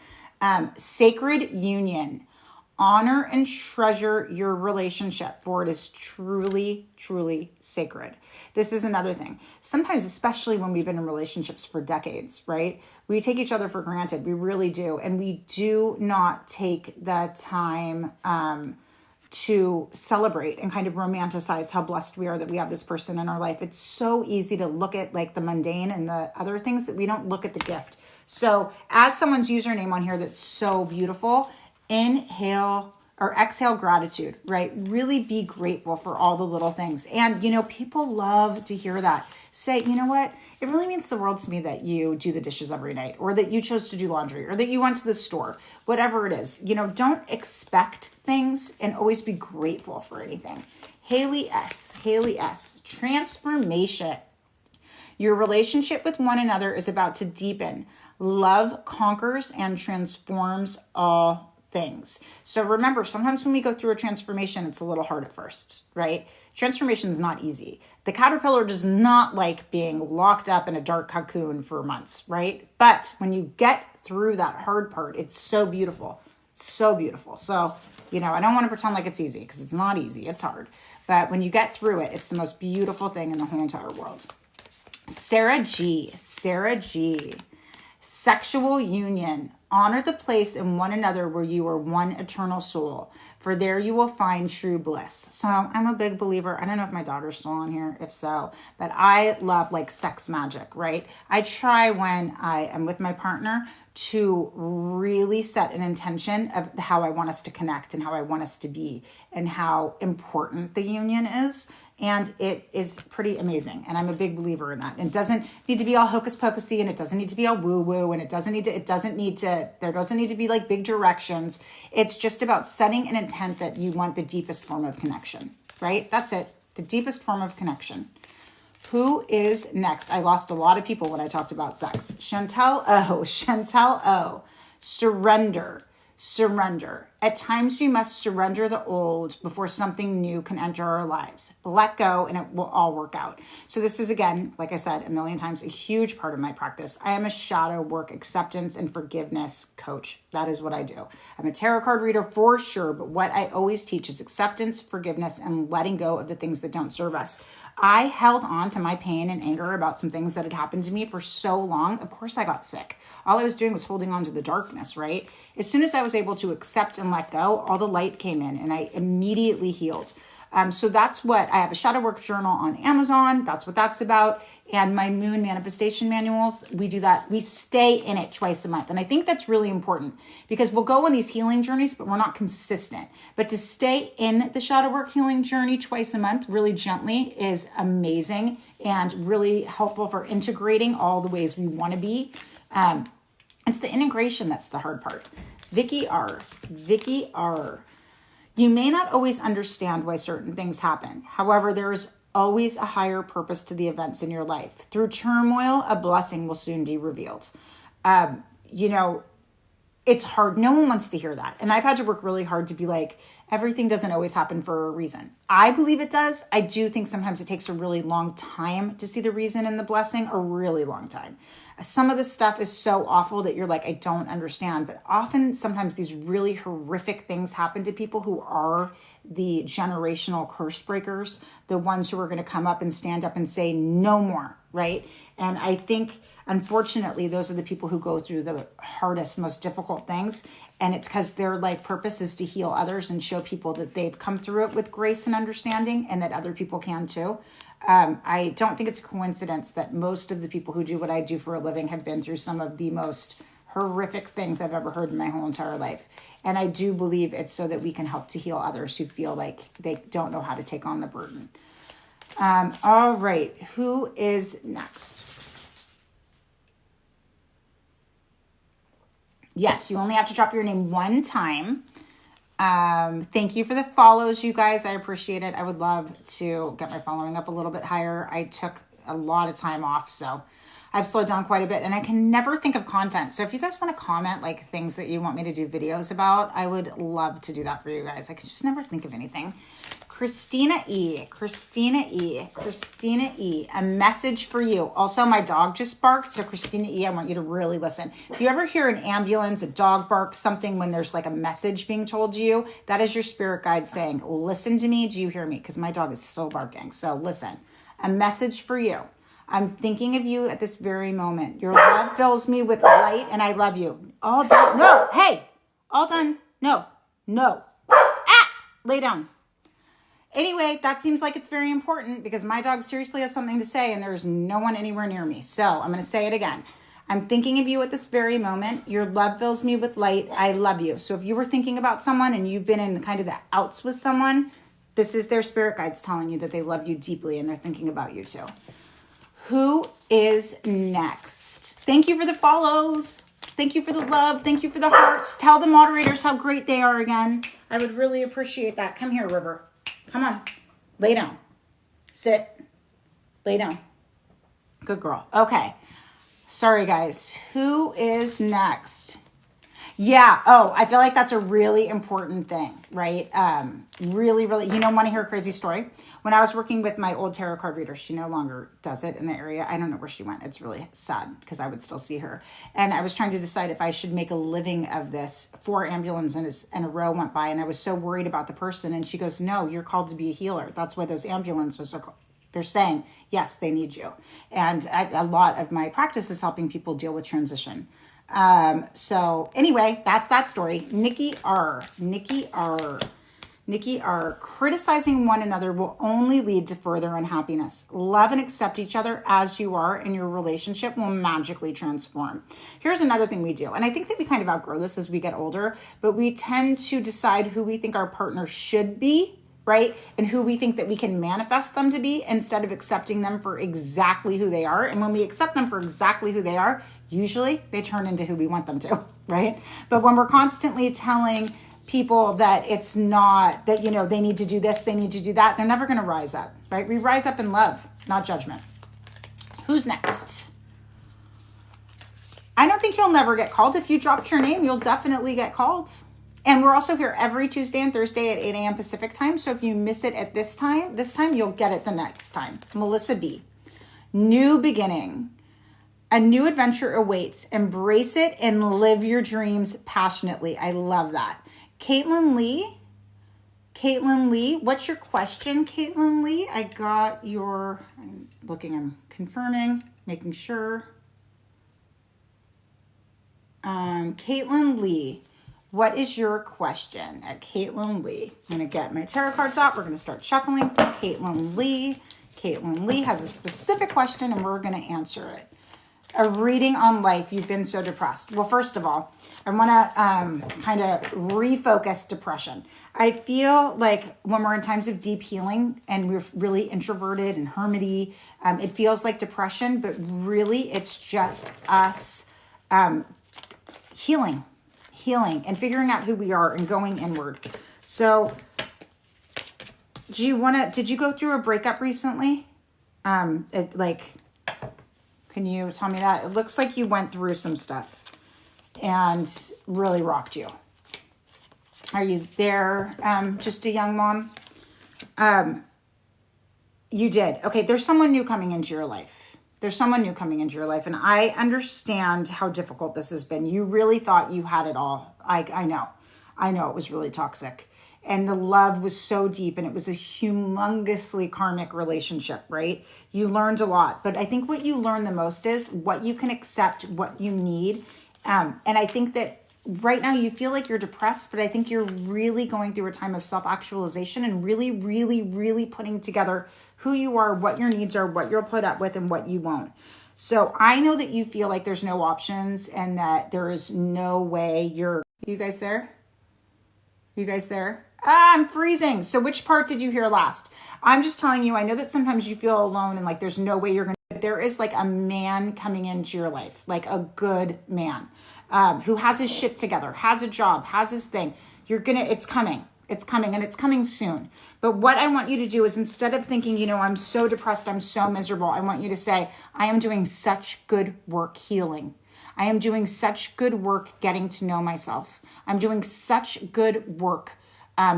Sacred union. Honor and treasure your relationship, for it is truly, truly sacred. This is another thing. Sometimes, especially when we've been in relationships for decades, right? We take each other for granted. We really do. And we do not take the time to celebrate and kind of romanticize how blessed we are that we have this person in our life. It's so easy to look at like the mundane and the other things that we don't look at the gift. So as someone's username on here that's so beautiful, inhale or exhale gratitude, right? Really be grateful for all the little things. And, you know, people love to hear that. Say, you know what? It really means the world to me that you do the dishes every night, or that you chose to do laundry, or that you went to the store, whatever it is. You know, don't expect things and always be grateful for anything. Haley S. Haley S. Transformation. Your relationship with one another is about to deepen. Love conquers and transforms all things. So remember, sometimes when we go through a transformation, it's a little hard at first, right? Transformation is not easy. The caterpillar does not like being locked up in a dark cocoon for months, right? But when you get through that hard part, it's so beautiful. So beautiful. So, I don't want to pretend like it's easy because it's not easy. It's hard. But when you get through it, it's the most beautiful thing in the whole entire world. Sarah G. Sexual union. Honor the place in one another where you are one eternal soul, for there you will find true bliss. So I'm a big believer. I don't know if my daughter's still on here, if so, but I love like sex magic, right? I try when I am with my partner to really set an intention of how I want us to connect and how I want us to be and how important the union is. And it is pretty amazing. And I'm a big believer in that. It doesn't need to be all hocus pocusy, and it doesn't need to be all woo woo, and there doesn't need to be like big directions. It's just about setting an intent that you want the deepest form of connection, right? That's it. The deepest form of connection. Who is next? I lost a lot of people when I talked about sex. Chantel O. Surrender. At times we must surrender the old before something new can enter our lives. Let go and it will all work out. So this is, again, like I said a million times, a huge part of my practice. I am a shadow work acceptance and forgiveness coach. That is what I do. I'm a tarot card reader for sure, but what I always teach is acceptance, forgiveness, and letting go of the things that don't serve us. I held on to my pain and anger about some things that had happened to me for so long. Of course I got sick. All I was doing was holding on to the darkness, right? As soon as I was able to accept and let go, all the light came in and I immediately healed. So that's what I have a shadow work journal on Amazon. That's what that's about. And my moon manifestation manuals, we do that. We stay in it twice a month. And I think that's really important because we'll go on these healing journeys, but we're not consistent. But to stay in the shadow work healing journey twice a month, really gently, is amazing and really helpful for integrating all the ways we want to be. It's the integration that's the hard part. Vicky R. You may not always understand why certain things happen. However, there is always a higher purpose to the events in your life. Through turmoil, a blessing will soon be revealed. It's hard. No one wants to hear that. And I've had to work really hard to be like, everything doesn't always happen for a reason. I believe it does. I do think sometimes it takes a really long time to see the reason in the blessing, a really long time. Some of this stuff is so awful that you're like, I don't understand. But often, sometimes these really horrific things happen to people who are the generational curse breakers, the ones who are going to come up and stand up and say no more, right? And I think, unfortunately, those are the people who go through the hardest, most difficult things. And it's because their life purpose is to heal others and show people that they've come through it with grace and understanding and that other people can too. I don't think it's a coincidence that most of the people who do what I do for a living have been through some of the most horrific things I've ever heard in my whole entire life. And I do believe it's so that we can help to heal others who feel like they don't know how to take on the burden. All right. Who is next? Yes, you only have to drop your name one time. Thank you for the follows, you guys. I appreciate it. I would love to get my following up a little bit higher. I took a lot of time off, so I've slowed down quite a bit and I can never think of content. So if you guys want to comment like things that you want me to do videos about, I would love to do that for you guys. I can just never think of anything. Christina E. A message for you. Also, my dog just barked. So Christina E., I want you to really listen. If you ever hear an ambulance, a dog bark, something when there's like a message being told to you, that is your spirit guide saying, listen to me. Do you hear me? Because my dog is still barking. So listen, a message for you. I'm thinking of you at this very moment. Your love fills me with light and I love you. All done. No. Hey, all done. No. Lay down. Anyway, that seems like it's very important because my dog seriously has something to say and there's no one anywhere near me. So I'm going to say it again. I'm thinking of you at this very moment. Your love fills me with light. I love you. So if you were thinking about someone and you've been in kind of the outs with someone, this is their spirit guides telling you that they love you deeply and they're thinking about you too. Who is next? Thank you for the follows. Thank you for the love. Thank you for the hearts. Tell the moderators how great they are again. I would really appreciate that. Come here, River. Come on. Lay down. Sit. Lay down. Good girl. Okay. Sorry, guys. Who is next? Yeah. Oh, I feel like that's a really important thing, right? Really, really, want to hear a crazy story? When I was working with my old tarot card reader, she no longer does it in the area. I don't know where she went. It's really sad because I would still see her. And I was trying to decide if I should make a living of this. 4 ambulances in a row went by, and I was so worried about the person. And she goes, no, you're called to be a healer. That's why those ambulances are, they're saying, yes, they need you. And a lot of my practice is helping people deal with transition. So anyway, that's that story. Nikki R. Criticizing one another will only lead to further unhappiness. Love and accept each other as you are, and your relationship will magically transform. Here's another thing we do, and I think that we kind of outgrow this as we get older, but we tend to decide who we think our partner should be, right? And who we think that we can manifest them to be instead of accepting them for exactly who they are. And when we accept them for exactly who they are, usually they turn into who we want them to, right? But when we're constantly telling people that it's not, that, they need to do this, they need to do that, they're never going to rise up, right? We rise up in love, not judgment. Who's next? I don't think you'll never get called. If you dropped your name, you'll definitely get called. And we're also here every Tuesday and Thursday at 8 a.m. Pacific time. So if you miss it at this time, you'll get it the next time. Melissa B. New beginning. A new adventure awaits. Embrace it and live your dreams passionately. I love that. Caitlin Lee, what's your question, Caitlin Lee? I got your, I'm confirming, making sure. Caitlin Lee, what is your question at Caitlin Lee? I'm going to get my tarot cards out. We're going to start shuffling for Caitlin Lee. Caitlin Lee has a specific question and we're going to answer it. A reading on life. You've been so depressed. Well, first of all, I want to kind of refocus depression. I feel like when we're in times of deep healing and we're really introverted and hermity, it feels like depression, but really it's just us healing and figuring out who we are and going inward. So did you go through a breakup recently? Can you tell me that? It looks like you went through some stuff and really rocked you. Are you there? Just a young mom? You did. Okay, there's someone new coming into your life. And I understand how difficult this has been. You really thought you had it all. I know it was really toxic. And the love was so deep and it was a humongously karmic relationship, right? You learned a lot. But I think what you learn the most is what you can accept, what you need. And I think that right now you feel like you're depressed, but I think you're really going through a time of self-actualization and really, really, really putting together who you are, what your needs are, what you'll put up with and what you won't. So I know that you feel like there's no options and that there is no way you guys there? I'm freezing. So which part did you hear last? I'm just telling you, I know that sometimes you feel alone and like there's no way you're going to, there is like a man coming into your life, like a good man who has his shit together, has a job, has his thing. It's coming and it's coming soon. But what I want you to do is instead of thinking, I'm so depressed, I'm so miserable, I want you to say, I am doing such good work healing. I am doing such good work getting to know myself. I'm doing such good work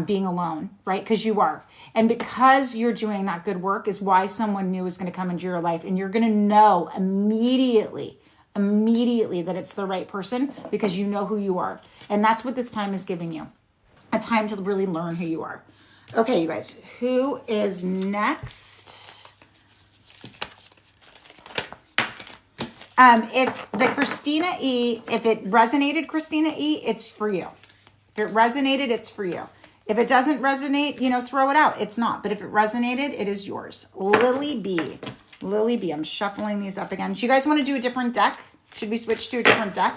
being alone, right? Because you are. And because you're doing that good work is why someone new is going to come into your life. And you're going to know immediately that it's the right person because you know who you are. And that's what this time is giving you. A time to really learn who you are. Okay, you guys, who is next? If the Christina E, if it resonated, Christina E, it's for you. If it resonated, it's for you. If it doesn't resonate, throw it out. It's not. But if it resonated, it is yours. Lily B. I'm shuffling these up again. Do you guys want to do a different deck? Should we switch to a different deck?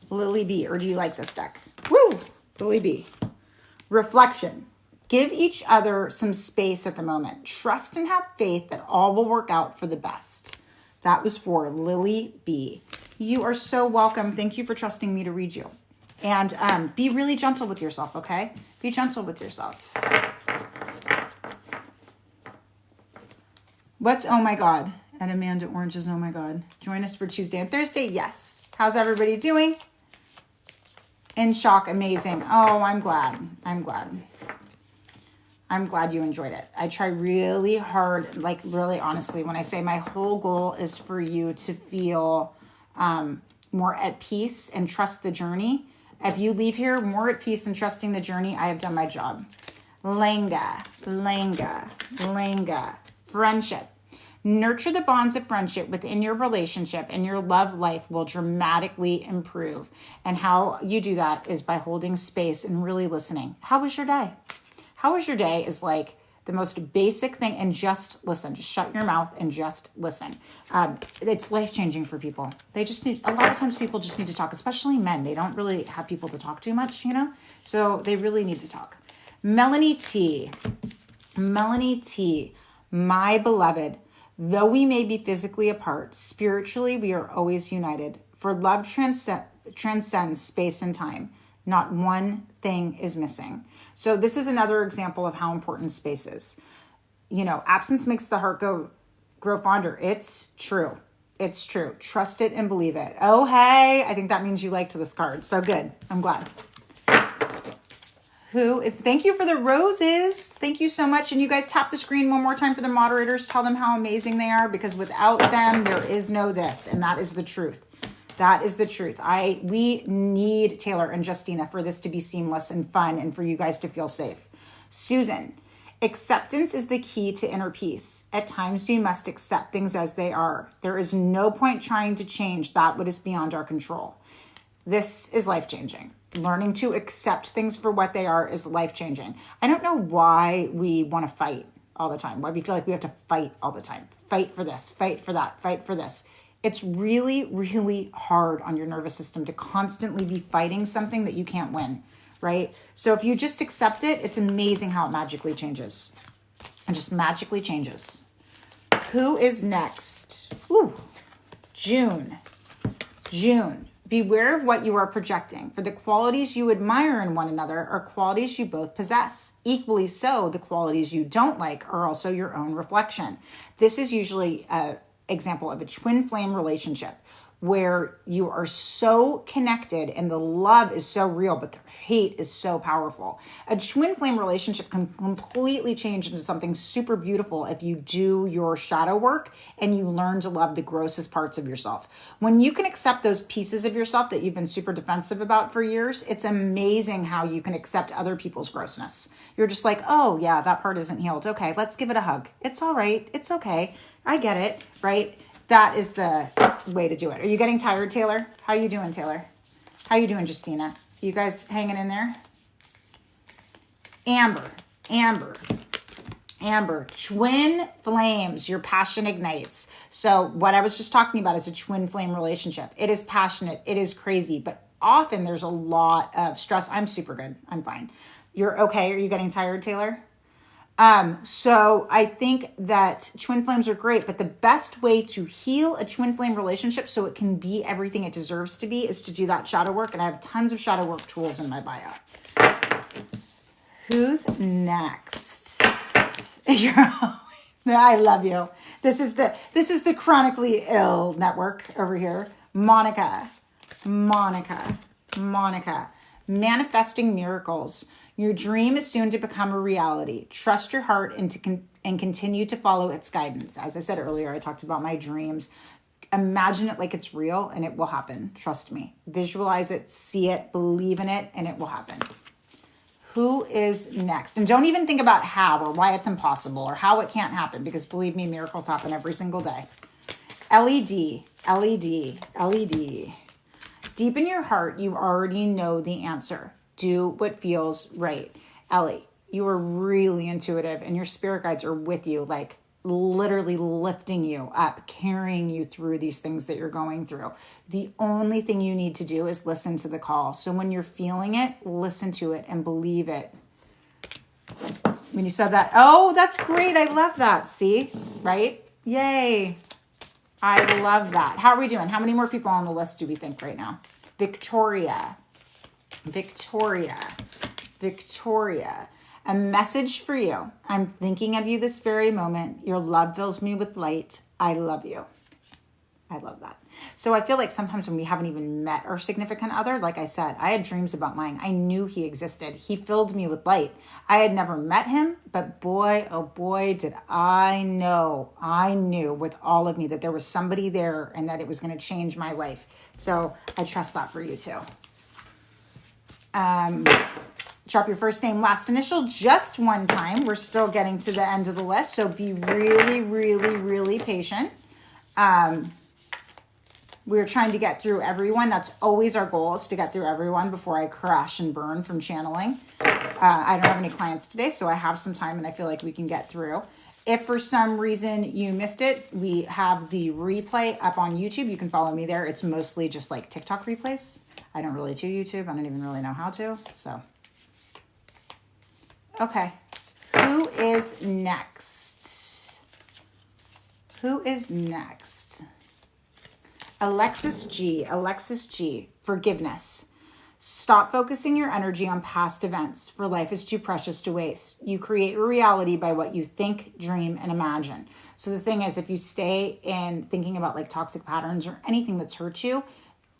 Lily B. Or do you like this deck? Woo! Lily B. Reflection. Give each other some space at the moment. Trust and have faith that all will work out for the best. That was for Lily B. You are so welcome. Thank you for trusting me to read you. And be really gentle with yourself, okay? Be gentle with yourself. What's oh my God? And Amanda Orange's oh my God. Join us for Tuesday and Thursday. Yes. How's everybody doing? In shock. Amazing. Oh, I'm glad. I'm glad. I'm glad you enjoyed it. I try really hard, like really honestly, when I say my whole goal is for you to feel more at peace and trust the journey. If you leave here more at peace and trusting the journey, I have done my job. Langa, langa, langa. Friendship. Nurture the bonds of friendship within your relationship, and your love life will dramatically improve. And how you do that is by holding space and really listening. How was your day? How was your day is like the most basic thing, and just listen. Just shut your mouth and just listen. It's life-changing for people. They just need, a lot of times people just need to talk, especially men. They don't really have people to talk to much, you know? So they really need to talk. Melanie T. Melanie T. My beloved, though we may be physically apart, spiritually we are always united. For love transcends space and time. Not one thing is missing. So this is another example of how important space is. You know, absence makes the heart grow fonder. It's true. It's true. Trust it and believe it. Oh, hey, I think that means you liked this card. So good. I'm glad. Thank you for the roses. Thank you so much. And you guys tap the screen one more time for the moderators. Tell them how amazing they are, because without them, there is no this. And that is the truth. That is the truth. We need Taylor and Justina for this to be seamless and fun and for you guys to feel safe. Susan, acceptance is the key to inner peace. At times we must accept things as they are. There is no point trying to change that what is beyond our control. This is life-changing. Learning to accept things for what they are is life-changing. I don't know why we want to fight all the time, why we feel like we have to fight all the time. Fight for this, fight for that, fight for this. It's really, really hard on your nervous system to constantly be fighting something that you can't win, right? So if you just accept it, it's amazing how it magically changes. It just magically changes. Who is next? Ooh, June. June. Beware of what you are projecting, for the qualities you admire in one another are qualities you both possess. Equally so, the qualities you don't like are also your own reflection. This is usually an example of a twin flame relationship where you are so connected and the love is so real, but the hate is so powerful. A twin flame relationship can completely change into something super beautiful if you do your shadow work and you learn to love the grossest parts of yourself. When you can accept those pieces of yourself that you've been super defensive about for years, it's amazing how you can accept other people's grossness. You're just like, oh yeah, that part isn't healed. Okay, let's give it a hug. It's all right. It's okay. I get it, right? That is the way to do it. Are you getting tired, Taylor? How you doing, Taylor? How you doing, Justina? You guys hanging in there? Amber, twin flames, your passion ignites. So what I was just talking about is a twin flame relationship. It is passionate. It is crazy, but often there's a lot of stress. I'm super good. I'm fine. You're okay. Are you getting tired, Taylor? So I think that twin flames are great, but the best way to heal a twin flame relationship so it can be everything it deserves to be is to do that shadow work. And I have tons of shadow work tools in my bio. Who's next? I love you. This is the chronically ill network over here. Monica. Manifesting miracles. Your dream is soon to become a reality. Trust your heart and continue to follow its guidance. As I said earlier, I talked about my dreams. Imagine it like it's real and it will happen. Trust me. Visualize it, see it, believe in it, and it will happen. Who is next? And don't even think about how or why it's impossible or how it can't happen, because believe me, miracles happen every single day. LED. Deep in your heart, you already know the answer. Do what feels right. Ellie, you are really intuitive and your spirit guides are with you, like literally lifting you up, carrying you through these things that you're going through. The only thing you need to do is listen to the call. So when you're feeling it, listen to it and believe it. When you said that, oh, that's great. I love that. See, right? Yay. I love that. How are we doing? How many more people on the list do we think right now? Victoria. A message for you. I'm thinking of you this very moment. Your love fills me with light. I love you. I love that. So I feel like sometimes when we haven't even met our significant other, like I said, I had dreams about mine. I knew he existed. He filled me with light. I had never met him, but boy, oh boy, did I know. I knew with all of me that there was somebody there and that it was going to change my life. So I trust that for you too. Drop your first name, last initial, just one time. We're still getting to the end of the list, so be really, really, really patient. We're trying to get through everyone. That's always our goal, is to get through everyone before I crash and burn from channeling. I don't have any clients today, so I have some time and I feel like we can get through. If for some reason you missed it, we have the replay up on YouTube. You can follow me there. It's mostly just like TikTok replays. I don't really do YouTube. I don't even really know how to, so. Okay, who is next? Who is next? Alexis G. Alexis G. Forgiveness. Stop focusing your energy on past events, for life is too precious to waste. You create a reality by what you think, dream, and imagine. So the thing is, if you stay in thinking about like toxic patterns or anything that's hurt you,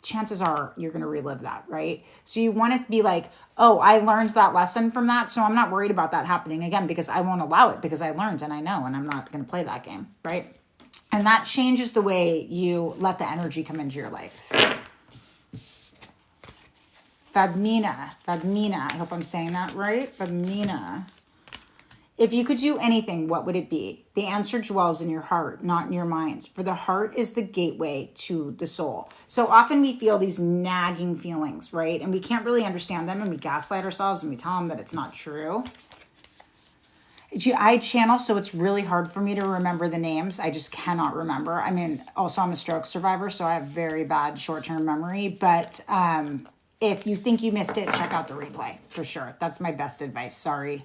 chances are you're going to relive that, right? So you want to be like, oh, I learned that lesson from that, so I'm not worried about that happening again because I won't allow it because I learned and I know, and I'm not going to play that game, right? And that changes the way you let the energy come into your life. Fabmina, I hope I'm saying that right. Fabmina. If you could do anything, what would it be? The answer dwells in your heart, not in your mind. For the heart is the gateway to the soul. So often we feel these nagging feelings, right? And we can't really understand them, and we gaslight ourselves and we tell them that it's not true. I channel, so it's really hard for me to remember the names. I just cannot remember. I mean, also I'm a stroke survivor, so I have very bad short-term memory. But if you think you missed it, check out the replay for sure. That's my best advice. Sorry.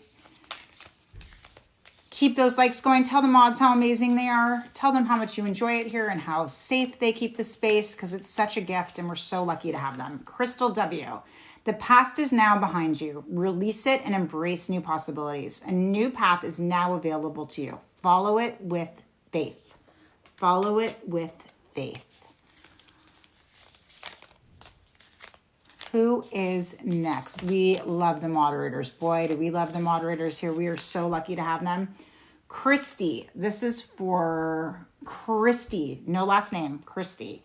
Keep those likes going. Tell the mods how amazing they are. Tell them how much you enjoy it here and how safe they keep the space, because it's such a gift and we're so lucky to have them. Crystal W. The past is now behind you. Release it and embrace new possibilities. A new path is now available to you. Follow it with faith. Follow it with faith. Who is next? We love the moderators. Boy, do we love the moderators here. We are so lucky to have them. Christy. This is for Christy. No last name. Christy.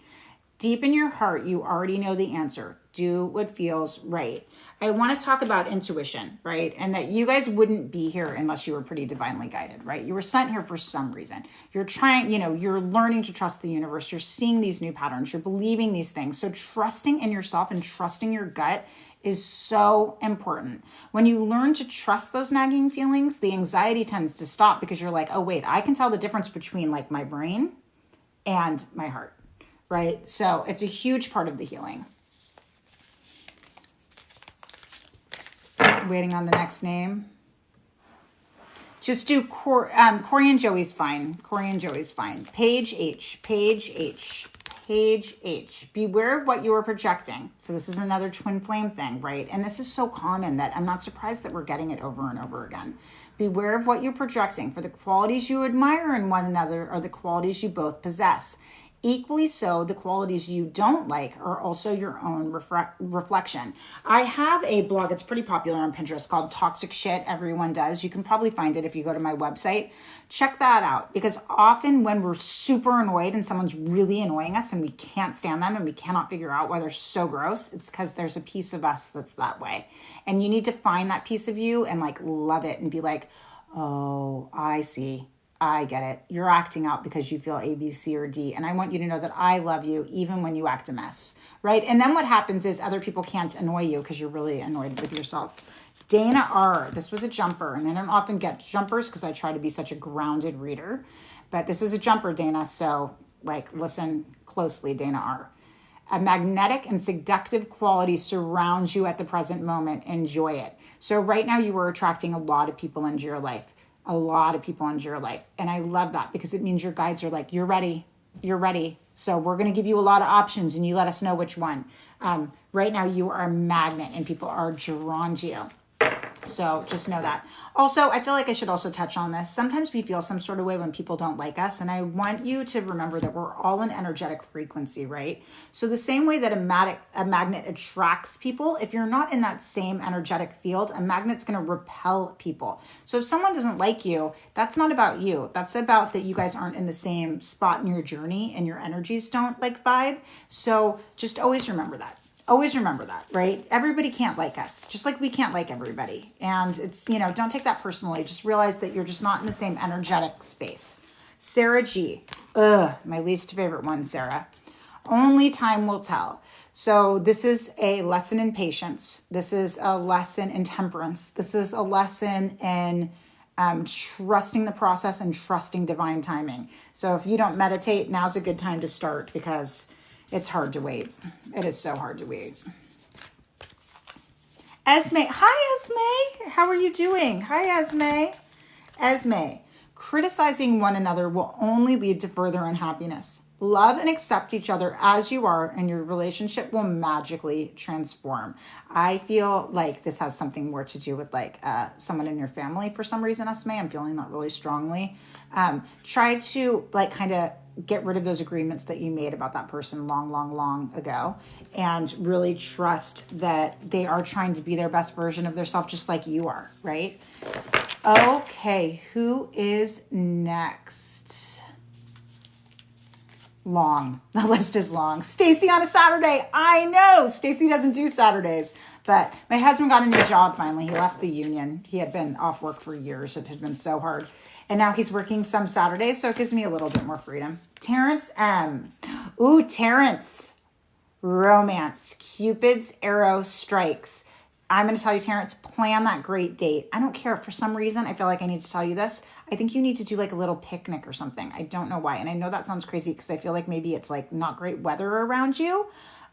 Deep in your heart, you already know the answer. Do what feels right. I want to talk about intuition, right? And that you guys wouldn't be here unless you were pretty divinely guided, right? You were sent here for some reason. You're trying, you're learning to trust the universe. You're seeing these new patterns. You're believing these things. So trusting in yourself and trusting your gut is so important. When you learn to trust those nagging feelings, the anxiety tends to stop because you're like, oh, wait, I can tell the difference between like my brain and my heart, right? So it's a huge part of the healing. Waiting on the next name. Just do Corey and Joey's fine. Corey and Joey's fine. Page H. Page H. Page H. Beware of what you are projecting. So this is another twin flame thing, right? And this is so common that I'm not surprised that we're getting it over and over again. Beware of what you're projecting, for the qualities you admire in one another are the qualities you both possess. Equally so, the qualities you don't like are also your own reflection. I have a blog, it's pretty popular on Pinterest, called Toxic Shit Everyone Does. You can probably find it if you go to my website. Check that out, because often when we're super annoyed and someone's really annoying us and we can't stand them and we cannot figure out why they're so gross, it's because there's a piece of us that's that way. And you need to find that piece of you and like love it and be like, oh, I see. I get it. You're acting out because you feel A, B, C, or D. And I want you to know that I love you even when you act a mess, right? And then what happens is other people can't annoy you because you're really annoyed with yourself. Dana R. This was a jumper. And I don't often get jumpers because I try to be such a grounded reader. But this is a jumper, Dana. So like, listen closely, Dana R. A magnetic and seductive quality surrounds you at the present moment. Enjoy it. So right now you are attracting a lot of people into your life. A lot of people into your life. And I love that because it means your guides are like, you're ready. You're ready. So we're going to give you a lot of options and you let us know which one. Right now you are a magnet and people are drawn to you. So just know that. Also, I feel like I should also touch on this. Sometimes we feel some sort of way when people don't like us. And I want you to remember that we're all an energetic frequency, right? So the same way that a magnet attracts people, if you're not in that same energetic field, a magnet's going to repel people. So if someone doesn't like you, that's not about you. That's about that you guys aren't in the same spot in your journey and your energies don't like vibe. So just always remember that. Always remember that, right? Everybody can't like us, just like we can't like everybody. And it's, don't take that personally. Just realize that you're just not in the same energetic space. Sarah G. My least favorite one, Sarah. Only time will tell. So this is a lesson in patience. This is a lesson in temperance. This is a lesson in trusting the process and trusting divine timing. So if you don't meditate, now's a good time to start because it's hard to wait. It is so hard to wait. Esme. Hi, Esme. How are you doing? Hi, Esme. Esme. Criticizing one another will only lead to further unhappiness. Love and accept each other as you are, and your relationship will magically transform. I feel like this has something more to do with someone in your family for some reason, Esme. I'm feeling that really strongly. Try to kind of get rid of those agreements that you made about that person long ago, and really trust that they are trying to be their best version of themselves, just like you are, right? Okay, who is next? Long. The list is long. Stacy on a Saturday. I know Stacy doesn't do Saturdays, but my husband got a new job finally. He left the union. He had been off work for years. It had been so hard. And now he's working some Saturdays, so it gives me a little bit more freedom. Terrence M. Ooh, Terrence. Romance. Cupid's arrow strikes. I'm going to tell you, Terrence, plan that great date. I don't care. For some reason, I feel like I need to tell you this. I think you need to do a little picnic or something. I don't know why. And I know that sounds crazy because I feel like maybe it's not great weather around you.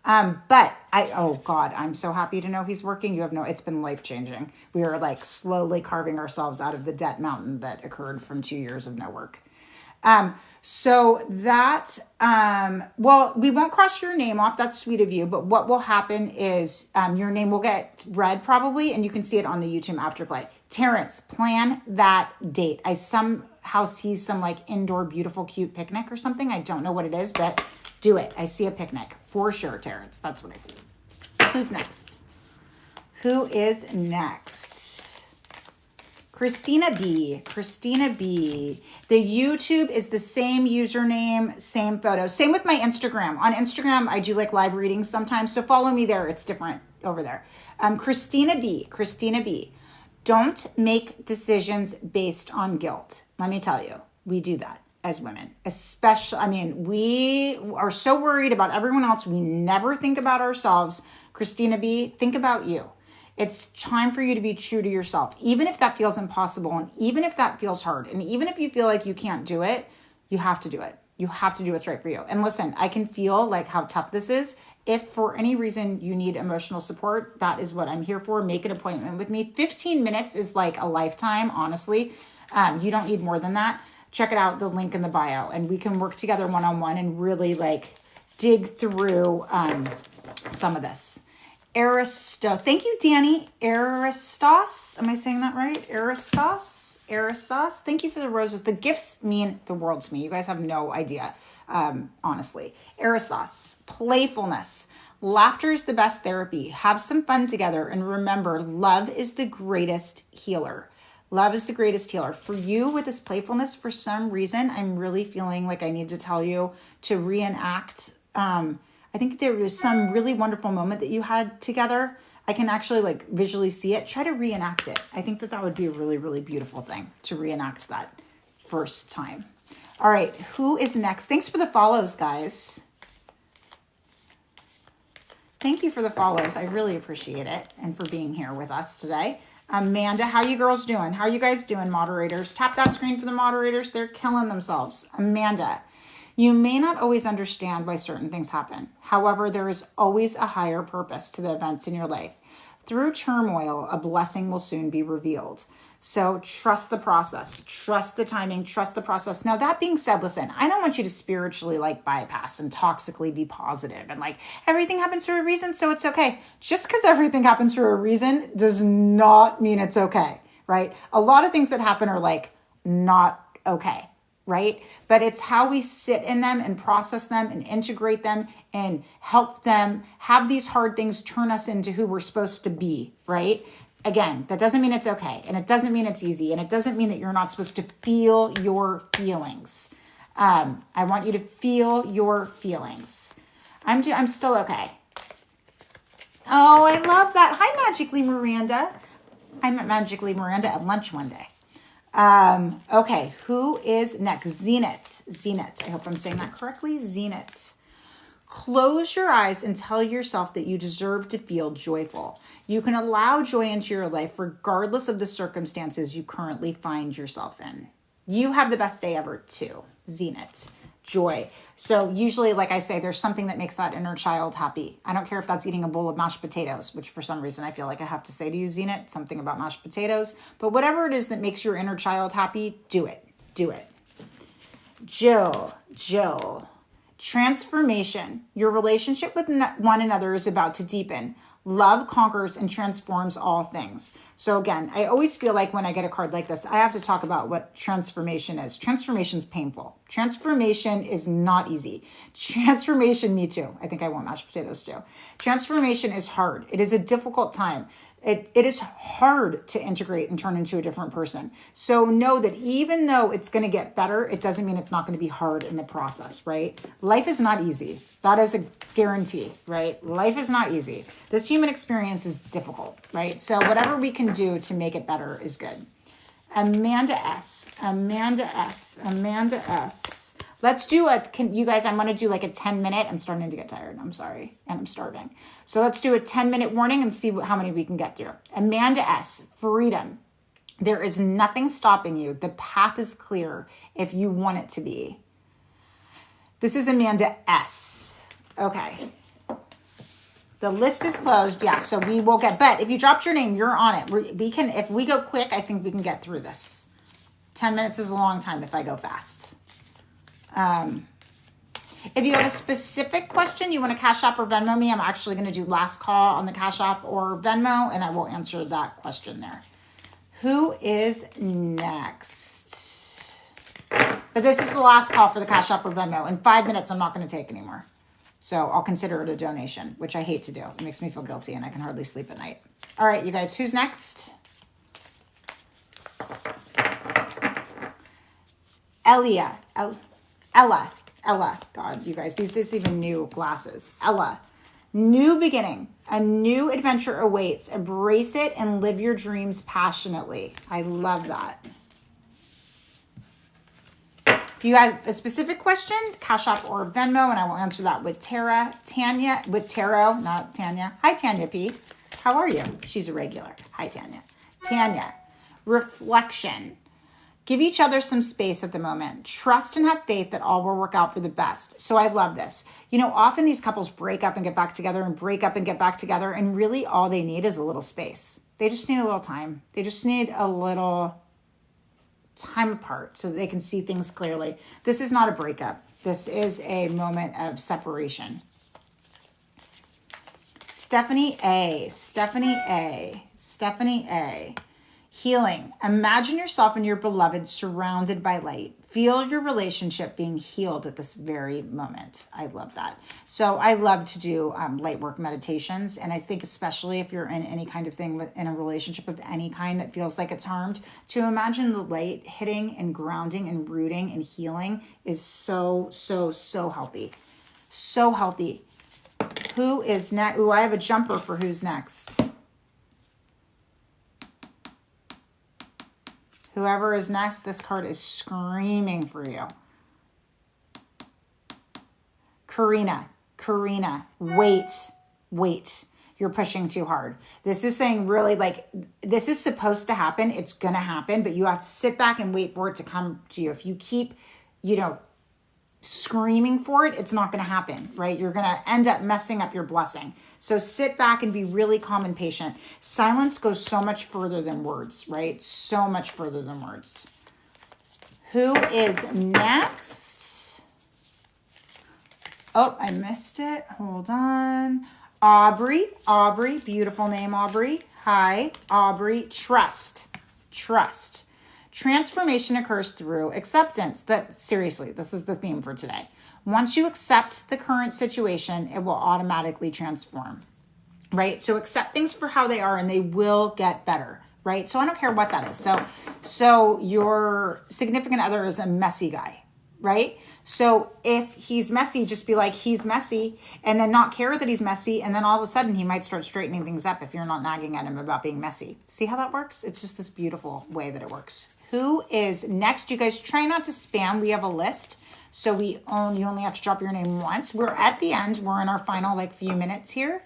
But oh God, I'm so happy to know he's working. It's been life-changing. We are slowly carving ourselves out of the debt mountain that occurred from 2 years of no work. So that, well, we won't cross your name off. That's sweet of you. But what will happen is, your name will get read probably, and you can see it on the YouTube Afterplay. Terrence, plan that date. I somehow see some indoor, beautiful, cute picnic or something. I don't know what it is, but do it. I see a picnic for sure, Terrence. That's what I see. Who's next? Who is next? Christina B. Christina B. The YouTube is the same username, same photo. Same with my Instagram. On Instagram, I do live readings sometimes. So follow me there. It's different over there. Christina B. Christina B. Don't make decisions based on guilt. Let me tell you, we do that as women, especially, we are so worried about everyone else. We never think about ourselves. Christina B., think about you. It's time for you to be true to yourself, even if that feels impossible, and even if that feels hard, and even if you feel like you can't do it, you have to do it. You have to do what's right for you. And listen, I can feel how tough this is. If for any reason you need emotional support, that is what I'm here for. Make an appointment with me. 15 minutes is a lifetime, honestly. You don't need more than that. Check it out, the link in the bio, and we can work together one-on-one and really dig through some of this. Aristos. Thank you, Danny. Aristos. Am I saying that right? Aristos. Aristos. Thank you for the roses. The gifts mean the world to me. You guys have no idea, honestly. Aristos. Playfulness. Laughter is the best therapy. Have some fun together, and remember, love is the greatest healer. Love is the greatest healer. For you with this playfulness, for some reason, I'm really feeling like I need to tell you to reenact. I think there was some really wonderful moment that you had together. I can actually visually see it. Try to reenact it. I think that would be a really, really beautiful thing to reenact that first time. All right, who is next? Thanks for the follows, guys. Thank you for the follows. I really appreciate it, and for being here with us today. Amanda, how you girls doing? How you guys doing, moderators? Tap that screen for the moderators. They're killing themselves. Amanda, you may not always understand why certain things happen. However, there is always a higher purpose to the events in your life. Through turmoil, a blessing will soon be revealed. So trust the process, trust the timing, trust the process. Now, that being said, listen, I don't want you to spiritually like bypass and toxically be positive and like everything happens for a reason, so it's okay. Just because everything happens for a reason does not mean it's okay, right? A lot of things that happen are like not okay, right? But it's how we sit in them and process them and integrate them and help them have these hard things turn us into who we're supposed to be, right? Again, that doesn't mean it's okay. And it doesn't mean it's easy. And it doesn't mean that you're not supposed to feel your feelings. I want you to feel your feelings. I'm still okay. Oh, I love that. Hi, Magically Miranda. I met Magically Miranda at lunch one day. Okay, who is next? Zenit. I hope I'm saying that correctly. Zenit. Close your eyes and tell yourself that you deserve to feel joyful. You can allow joy into your life regardless of the circumstances you currently find yourself in. You have the best day ever too. Zenit. Joy. So usually, like I say, there's something that makes that inner child happy. I don't care if that's eating a bowl of mashed potatoes, which for some reason I feel like I have to say to you, Zenit, something about mashed potatoes. But whatever it is that makes your inner child happy, do it. Do it. Jill. Transformation. Your relationship with one another is about to deepen. Love conquers and transforms all things. So again, I always feel like when I get a card like this, I have to talk about what transformation is. Transformation is painful. Transformation is not easy. Transformation, me too. I think I want mashed potatoes too. Transformation is hard. It is a difficult time. It is hard to integrate and turn into a different person. So know that even though it's going to get better, it doesn't mean it's not going to be hard in the process, right? Life is not easy. That is a guarantee, right? Life is not easy. This human experience is difficult, right? So whatever we can do to make it better is good. Amanda S. Let's do you guys, I'm going to do like a 10-minute. I'm starting to get tired. I'm sorry. And I'm starving. So let's do a 10-minute warning and see how many we can get through. Amanda S. Freedom. There is nothing stopping you. The path is clear if you want it to be. This is Amanda S. Okay. The list is closed. Yeah, so we will get, but if you dropped your name, you're on it. We can, if we go quick, I think we can get through this. 10 minutes is a long time if I go fast. If you have a specific question, you want to Cash App or Venmo me, I'm actually going to do last call on the Cash App or Venmo, and I will answer that question there. Who is next? But this is the last call for the Cash App or Venmo. In 5 minutes, I'm not going to take anymore. So I'll consider it a donation, which I hate to do. It makes me feel guilty and I can hardly sleep at night. All right, you guys, who's next? Ella. God, you guys, this is even new glasses. Ella. New beginning. A new adventure awaits. Embrace it and live your dreams passionately. I love that. If you have a specific question, Cash App or Venmo, and I will answer that with Tara. Tanya, with Tarot, not Tanya. Hi, Tanya P. How are you? She's a regular. Hi, Tanya. Tanya. Reflection. Give each other some space at the moment. Trust and have faith that all will work out for the best. So I love this. You know, often these couples break up and get back together and break up and get back together. And really all they need is a little space. They just need a little time. They just need a little time apart so that they can see things clearly. This is not a breakup. This is a moment of separation. Stephanie A. Healing. Imagine yourself and your beloved surrounded by light. Feel your relationship being healed at this very moment. I love that. So I love to do light work meditations. And I think especially if you're in any kind of thing in a relationship of any kind that feels like it's harmed, to imagine the light hitting and grounding and rooting and healing is so healthy. So healthy. Who is next? Ooh, I have a jumper for who's next. Whoever is next, this card is screaming for you. Karina, wait. You're pushing too hard. This is saying really like, this is supposed to happen. It's going to happen, but you have to sit back and wait for it to come to you. If you keep, screaming for it, it's not going to happen, right? You're going to end up messing up your blessing. So sit back and be really calm and patient. Silence goes so much further than words, right? So much further than words. Who is next? Oh, I missed it. Hold on. Aubrey. Aubrey. Beautiful name, Aubrey. Hi, Aubrey. Trust. Trust. Transformation occurs through acceptance. Seriously, this is the theme for today. Once you accept the current situation, it will automatically transform, right? So accept things for how they are and they will get better, right? So I don't care what that is. So your significant other is a messy guy, right? So if he's messy, just be like, he's messy, and then not care that he's messy. And then all of a sudden he might start straightening things up if you're not nagging at him about being messy. See how that works? It's just this beautiful way that it works. Who is next? You guys try not to spam. We have a list. So you only have to drop your name once. We're at the end. We're in our final few minutes here.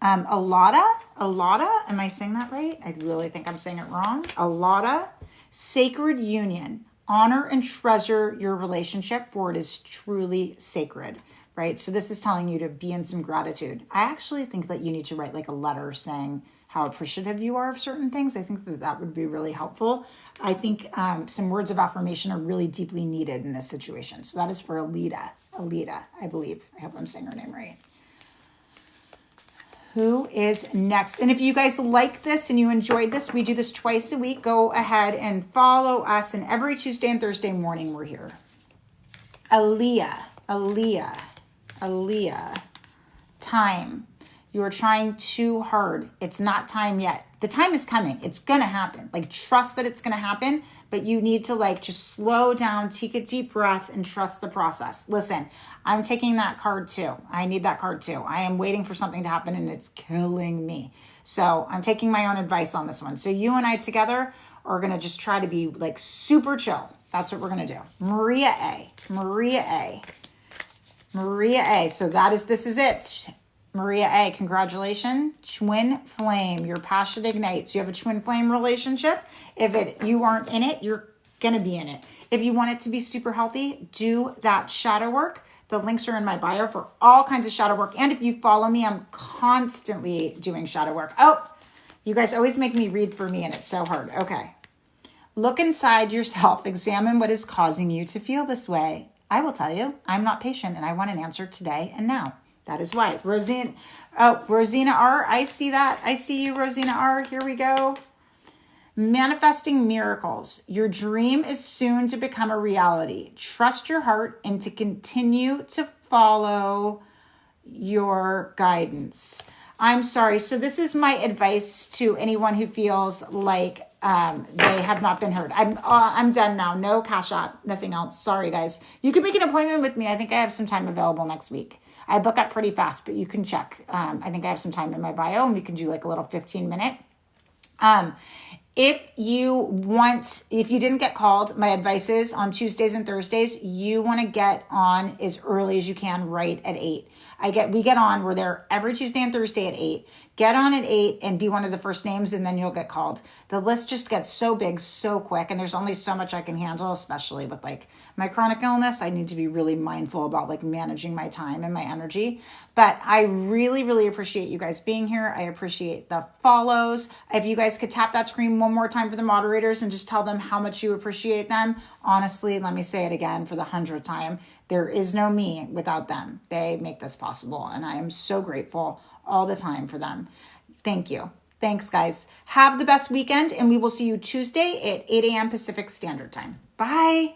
Alada, am I saying that right? I really think I'm saying it wrong. Alada, sacred union. Honor and treasure your relationship, for it is truly sacred, right? So this is telling you to be in some gratitude. I actually think that you need to write like a letter saying how appreciative you are of certain things. I think that would be really helpful. I think some words of affirmation are really deeply needed in this situation. So that is for Alida, I believe. I hope I'm saying her name right. Who is next? And if you guys like this and you enjoyed this, we do this twice a week. Go ahead and follow us. And every Tuesday and Thursday morning, we're here. Aaliyah. Time. You are trying too hard. It's not time yet. The time is coming. It's going to happen. Like, trust that it's going to happen, but you need to just slow down, take a deep breath, and trust the process. Listen, I'm taking that card too. I need that card too. I am waiting for something to happen and it's killing me. So I'm taking my own advice on this one. So you and I together are going to just try to be super chill. That's what we're going to do. Maria A. So this is it. Maria A., congratulations. Twin flame, your passion ignites. You have a twin flame relationship. If you aren't in it, you're going to be in it. If you want it to be super healthy, do that shadow work. The links are in my bio for all kinds of shadow work. And if you follow me, I'm constantly doing shadow work. Oh, you guys always make me read for me and it's so hard. Okay. Look inside yourself. Examine what is causing you to feel this way. I will tell you, I'm not patient and I want an answer today and now. That is why. Rosina R. I see that. I see you, Rosina R. Here we go. Manifesting miracles. Your dream is soon to become a reality. Trust your heart and to continue to follow your guidance. I'm sorry. So this is my advice to anyone who feels like they have not been heard. I'm done now. No Cash App, nothing else. Sorry, guys. You can make an appointment with me. I think I have some time available next week. I book up pretty fast, but you can check. I think I have some time in my bio and we can do a little 15-minute. If you didn't get called, my advice is on Tuesdays and Thursdays, you want to get on as early as you can, right at 8. We get on, we're there every Tuesday and Thursday at 8. Get on at 8 and be one of the first names and then you'll get called. The list just gets so big so quick and there's only so much I can handle, especially with my chronic illness. I need to be really mindful about managing my time and my energy. But I really, really appreciate you guys being here. I appreciate the follows. If you guys could tap that screen one more time for the moderators and just tell them how much you appreciate them. Honestly, let me say it again for the 100th time. There is no me without them. They make this possible. And I am so grateful all the time for them. Thank you. Thanks, guys. Have the best weekend, and we will see you Tuesday at 8 a.m. Pacific Standard Time. Bye.